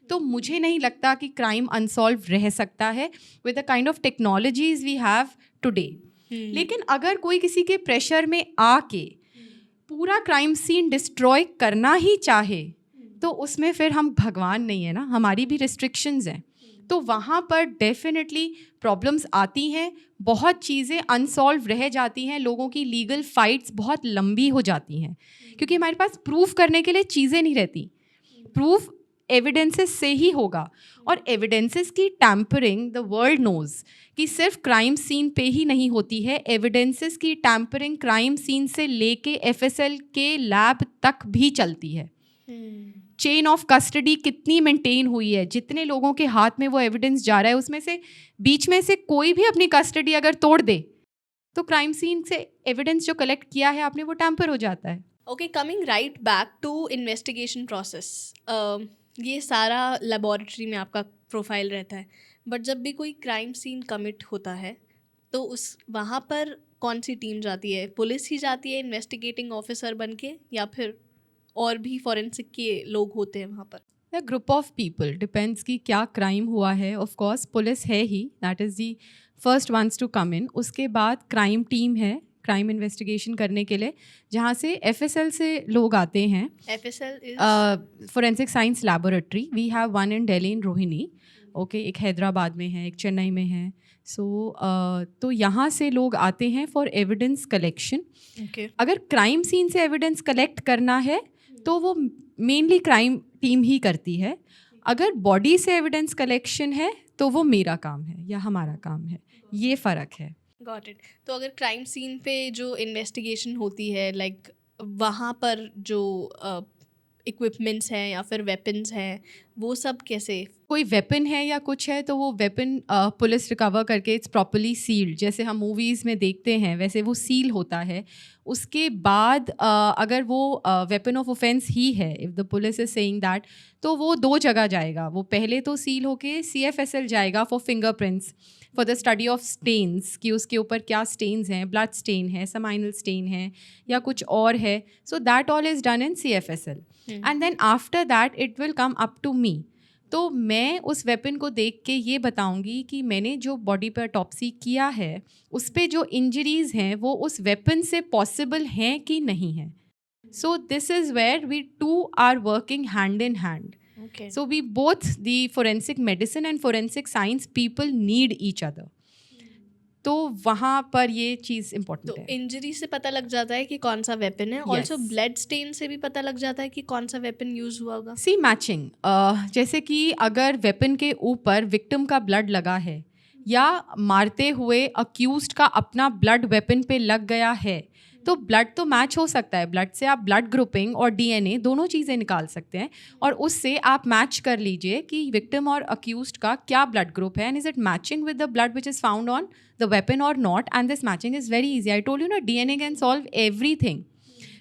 तो मुझे नहीं लगता कि क्राइम अनसॉल्व रह सकता है with the kind of technologies we have today. लेकिन अगर कोई किसी के प्रेशर में आके पूरा क्राइम सीन डिस्ट्रॉय करना ही चाहे तो उसमें फिर हम भगवान नहीं है ना, हमारी भी रिस्ट्रिक्शंस हैं। तो वहाँ पर डेफिनेटली प्रॉब्लम्स आती हैं, बहुत चीज़ें अनसॉल्व रह जाती हैं, लोगों की लीगल फाइट्स बहुत लंबी हो जाती हैं क्योंकि हमारे पास प्रूफ करने के लिए चीज़ें नहीं रहती। प्रूफ एविडेंसेस से ही होगा, और एविडेंसेस की टैम्परिंग द वर्ल्ड नोज कि सिर्फ क्राइम सीन पे ही नहीं होती है, एविडेंसेस की टैम्परिंग क्राइम सीन से लेके FSL के लैब तक भी चलती है। चेन ऑफ कस्टडी कितनी मेंटेन हुई है, जितने लोगों के हाथ में वो एविडेंस जा रहा है उसमें से बीच में से कोई भी अपनी कस्टडी अगर तोड़ दे तो क्राइम सीन से एविडेंस जो कलेक्ट किया है आपने वो टैम्पर हो जाता है। Okay, coming right back to investigation process, ये सारा लेबोरेटरी में आपका प्रोफाइल रहता है, बट जब भी कोई क्राइम सीन कमिट होता है तो उस वहाँ पर कौन सी टीम जाती है? पुलिस ही जाती है इन्वेस्टिगेटिंग ऑफिसर बन के, या फिर और भी फॉरेंसिक के लोग होते हैं वहाँ पर? The group of people depends कि क्या क्राइम हुआ है। ऑफ कोर्स पुलिस है ही, that is the first ones to come in. उसके बाद क्राइम टीम है क्राइम इन्वेस्टिगेशन करने के लिए, जहाँ से FSL से लोग आते हैं। FSL is forensic science laboratory. We have one in Delhi in Rohini, okay, एक हैदराबाद में है, एक चेन्नई में है। तो यहाँ से लोग आते हैं फॉर एविडेंस कलेक्शन। अगर क्राइम सीन से एविडेंस कलेक्ट करना है तो वो मेनली क्राइम टीम ही करती है। अगर बॉडी से एविडेंस कलेक्शन है तो वो मेरा काम है या हमारा काम है, ये फ़र्क है। Got it. तो अगर क्राइम सीन पे जो इन्वेस्टिगेशन होती है, लाइक वहाँ पर जो इक्विपमेंट्स हैं या फिर वेपन्स हैं, वो सब कैसे? कोई वेपन है या कुछ है तो वो वेपन पुलिस रिकवर करके इट्स प्रॉपर्ली सील्ड, जैसे हम मूवीज़ में देखते हैं वैसे वो सील होता है। उसके बाद अगर वो वेपन ऑफ ऑफेंस ही है, if the police is saying that, तो वो दो जगह जाएगा। वो पहले तो सील होके CFSL जाएगा for fingerprints, for the study of stains कि उसके ऊपर क्या स्टेन्स हैं, ब्लड स्टेन है, समाइनल स्टेन है या कुछ और है। So that all is done in CFSL and then after that it will come up to me. तो मैं उस वेपन को देख के ये बताऊंगी कि मैंने जो बॉडी पर ऑटोप्सी किया है उस पे जो इंजरीज हैं वो उस वेपन से पॉसिबल हैं कि नहीं है। So this is where we two are working hand in hand. So we both, the forensic medicine and forensic science people need each other. तो वहाँ पर ये चीज़ इम्पोर्टेंट है। इंजरी से पता लग जाता है कि कौन सा वेपन है, ऑल्सो ब्लड स्टेन से भी पता लग जाता है कि कौन सा वेपन यूज हुआ होगा। सी मैचिंग, जैसे कि अगर वेपन के ऊपर विक्टिम का ब्लड लगा है या मारते हुए अक्यूज्ड का अपना ब्लड वेपन पे लग गया है तो ब्लड तो मैच हो सकता है। ब्लड से आप ब्लड ग्रुपिंग और DNA दोनों चीज़ें निकाल सकते हैं और उससे आप मैच कर लीजिए कि विक्टिम और अक्यूज्ड का क्या ब्लड ग्रुप है and is it matching with the blood which is found on the weapon और नॉट। And this matching is very easy. I told you ना, DNA can solve everything.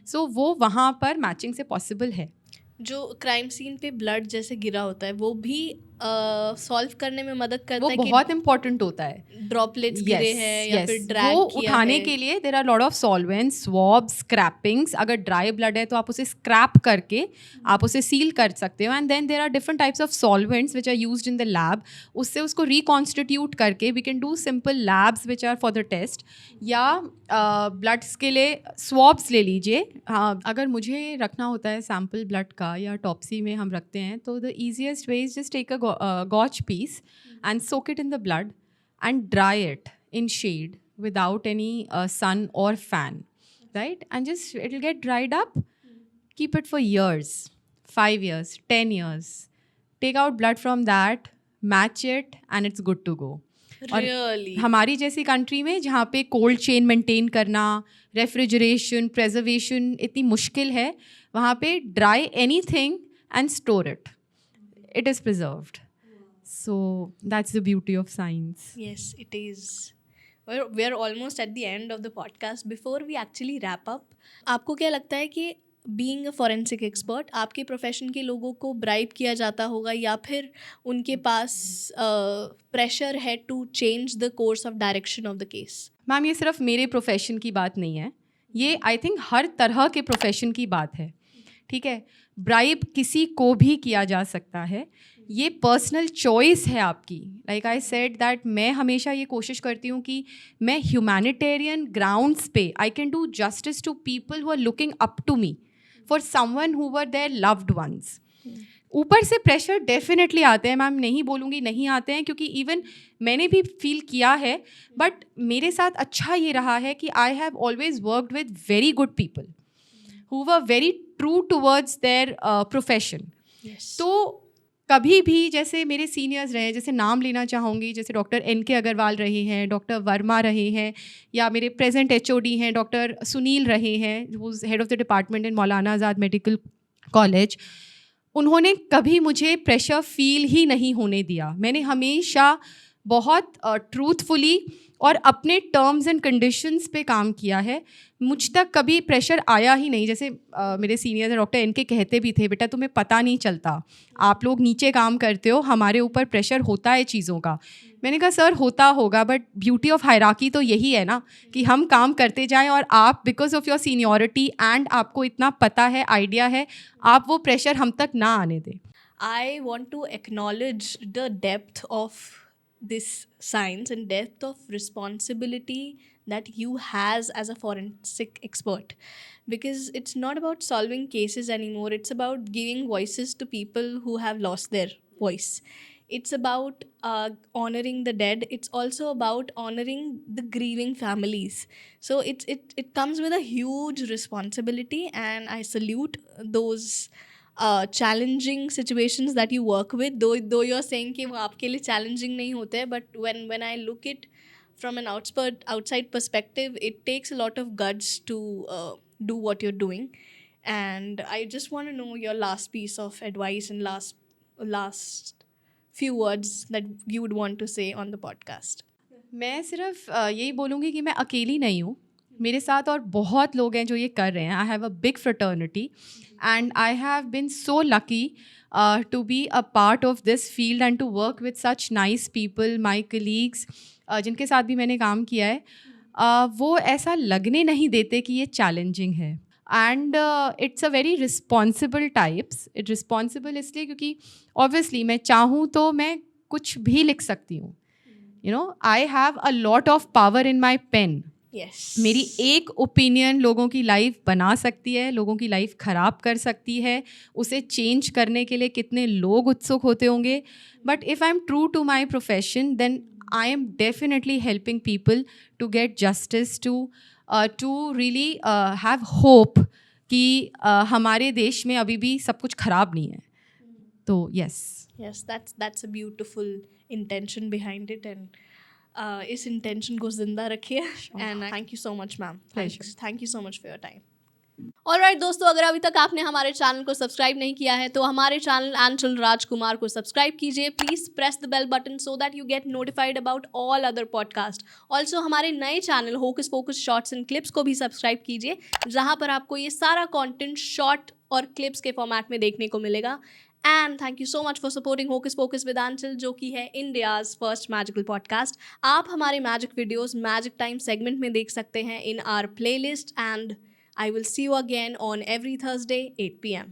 So वो वहाँ पर मैचिंग से पॉसिबल है। जो क्राइम सीन पे ब्लड जैसे गिरा होता है वो भी सॉल्व करने में मदद करता वो है। बहुत इंपॉर्टेंट होता है। ड्रॉपलेट्स गिरे हैं या फिर ड्रैग वो किया उठाने है। के लिए there are lot of solvents, swab, scrapings. अगर ड्राई ब्लड है तो आप उसे स्क्रैप करके आप उसे सील कर सकते हो। And then there are different types of solvents which are used in the lab. उससे उसको रिकॉन्स्टिट्यूट करके we can do simple labs which are for the test. या ब्लड्स के लिए स्वॉब्स ले लीजिए। अगर मुझे रखना होता है सैम्पल ब्लड का या टॉप्सी में हम रखते हैं तो the easiest way is just take a gauze piece and soak it in the blood and dry it in shade without any sun or fan, right? And just it'll get dried up. Keep it for years, 5 years, 10 years. Take out blood from that, match it and it's good to go. Really? हमारी जैसी कंट्री में जहाँ पे कोल्ड चेन मेंटेन करना, रेफ्रिजरेशन, प्रेजर्वेशन इतनी मुश्किल है, वहाँ पे dry anything and store it. It is preserved. So that's the beauty of science. Yes, it is. We're almost at the end of the podcast. Before we actually wrap up, आपको क्या लगता है कि बीइंग अ फॉरेंसिक एक्सपर्ट आपके प्रोफेशन के लोगों को ब्राइब किया जाता होगा या फिर उनके पास प्रेशर है to change the course of direction of the case? Ma'am, ये सिर्फ मेरे प्रोफेशन की बात नहीं है, ये आई थिंक हर तरह के प्रोफेशन की बात है. ठीक है, ब्राइब किसी को भी किया जा सकता है, ये पर्सनल चॉइस है आपकी. लाइक आई सेड दैट मैं हमेशा ये कोशिश करती हूँ कि मैं ह्यूमैनिटेरियन ग्राउंड्स पे I can do justice to people who are looking up to me for someone who were there loved once. ऊपर से प्रेशर डेफिनेटली आते हैं मैम, नहीं बोलूँगी नहीं आते हैं, क्योंकि इवन मैंने भी फील किया है. बट मेरे साथ अच्छा ये रहा है कि I have always worked with very good people who were very true towards their profession. तो कभी भी जैसे मेरे सीनियर्स रहे, जैसे नाम लेना चाहूँगी, जैसे डॉक्टर NK अग्रवाल रहे हैं, डॉक्टर वर्मा रहे हैं, या मेरे प्रेजेंट HOD हैं डॉक्टर सुनील रहे हैं, who is head of the department in Maulana Azad medical college. उन्होंने कभी मुझे प्रेशर फील ही नहीं होने दिया. मैंने हमेशा बहुत ट्रूथफुली और अपने टर्म्स एंड कंडीशंस पे काम किया है. मुझ तक कभी प्रेशर आया ही नहीं. जैसे मेरे सीनियर डॉक्टर NK कहते भी थे, बेटा तुम्हें पता नहीं चलता, आप लोग नीचे काम करते हो, हमारे ऊपर प्रेशर होता है चीज़ों का. मैंने कहा सर होता होगा, बट ब्यूटी ऑफ हायरार्की तो यही है ना कि हम काम करते जाएं और आप because of your seniority and आपको इतना पता है, आइडिया है, आप वो प्रेशर हम तक ना आने दें. I want to acknowledge the depth of this science and depth of responsibility that you has as a forensic expert, because it's not about solving cases anymore, it's about giving voices to people who have lost their voice. It's about honoring the dead. It's also about honoring the grieving families. So it comes with a huge responsibility, and I salute those challenging situations that you work with. Though you're saying कि वो आपके लिए challenging नहीं होते हैं, but when I look it from an outside perspective, it takes a lot of guts to do what you're doing. And I just want to know your last piece of advice and last few words that you would want to say on the podcast. मैं सिर्फ यही बोलूँगी कि मैं अकेली नहीं हूँ, मेरे साथ और बहुत लोग हैं जो ये कर रहे हैं. I have a big fraternity and I have been so lucky to be a part of this field and to work with such nice people. My colleagues जिनके साथ भी मैंने काम किया है, वो ऐसा लगने नहीं देते कि ये चैलेंजिंग है. And it's a very responsible types. It responsible इसलिए क्योंकि ऑब्वियसली मैं चाहूँ तो मैं कुछ भी लिख सकती हूँ. You know, I have a lot of power in my pen. Yes. मेरी एक ओपिनियन लोगों की लाइफ बना सकती है, लोगों की लाइफ ख़राब कर सकती है. उसे चेंज करने के लिए कितने लोग उत्सुक होते होंगे. But if I am true to my profession, then I am definitely helping people to get justice, to really have hope कि हमारे देश में अभी भी सब कुछ ख़राब नहीं है. तो Yes, that's a beautiful intention behind it, and इस intention को जिंदा रखिए. And thank you so much, ma'am. Thank you so much for your time. Alright दोस्तों, अगर अभी तक आपने हमारे चैनल को सब्सक्राइब नहीं किया है तो हमारे चैनल आंचल राजकुमार को सब्सक्राइब कीजिए. Please press the bell button so that you get notified about all other podcast. Also हमारे नए channel hocus pocus shorts and clips को भी सब्सक्राइब कीजिए, जहाँ पर आपको ये सारा कॉन्टेंट शॉर्ट और क्लिप्स के फॉर्मेट में देखने को मिलेगा. And thank you so much for supporting hocus pocus with Aanchal, जो कि है इंडियाज़ फर्स्ट मैजिकल पॉडकास्ट. आप हमारे magic videos magic time segment में देख सकते हैं in our playlist, and I will see you again on every Thursday 8 p.m.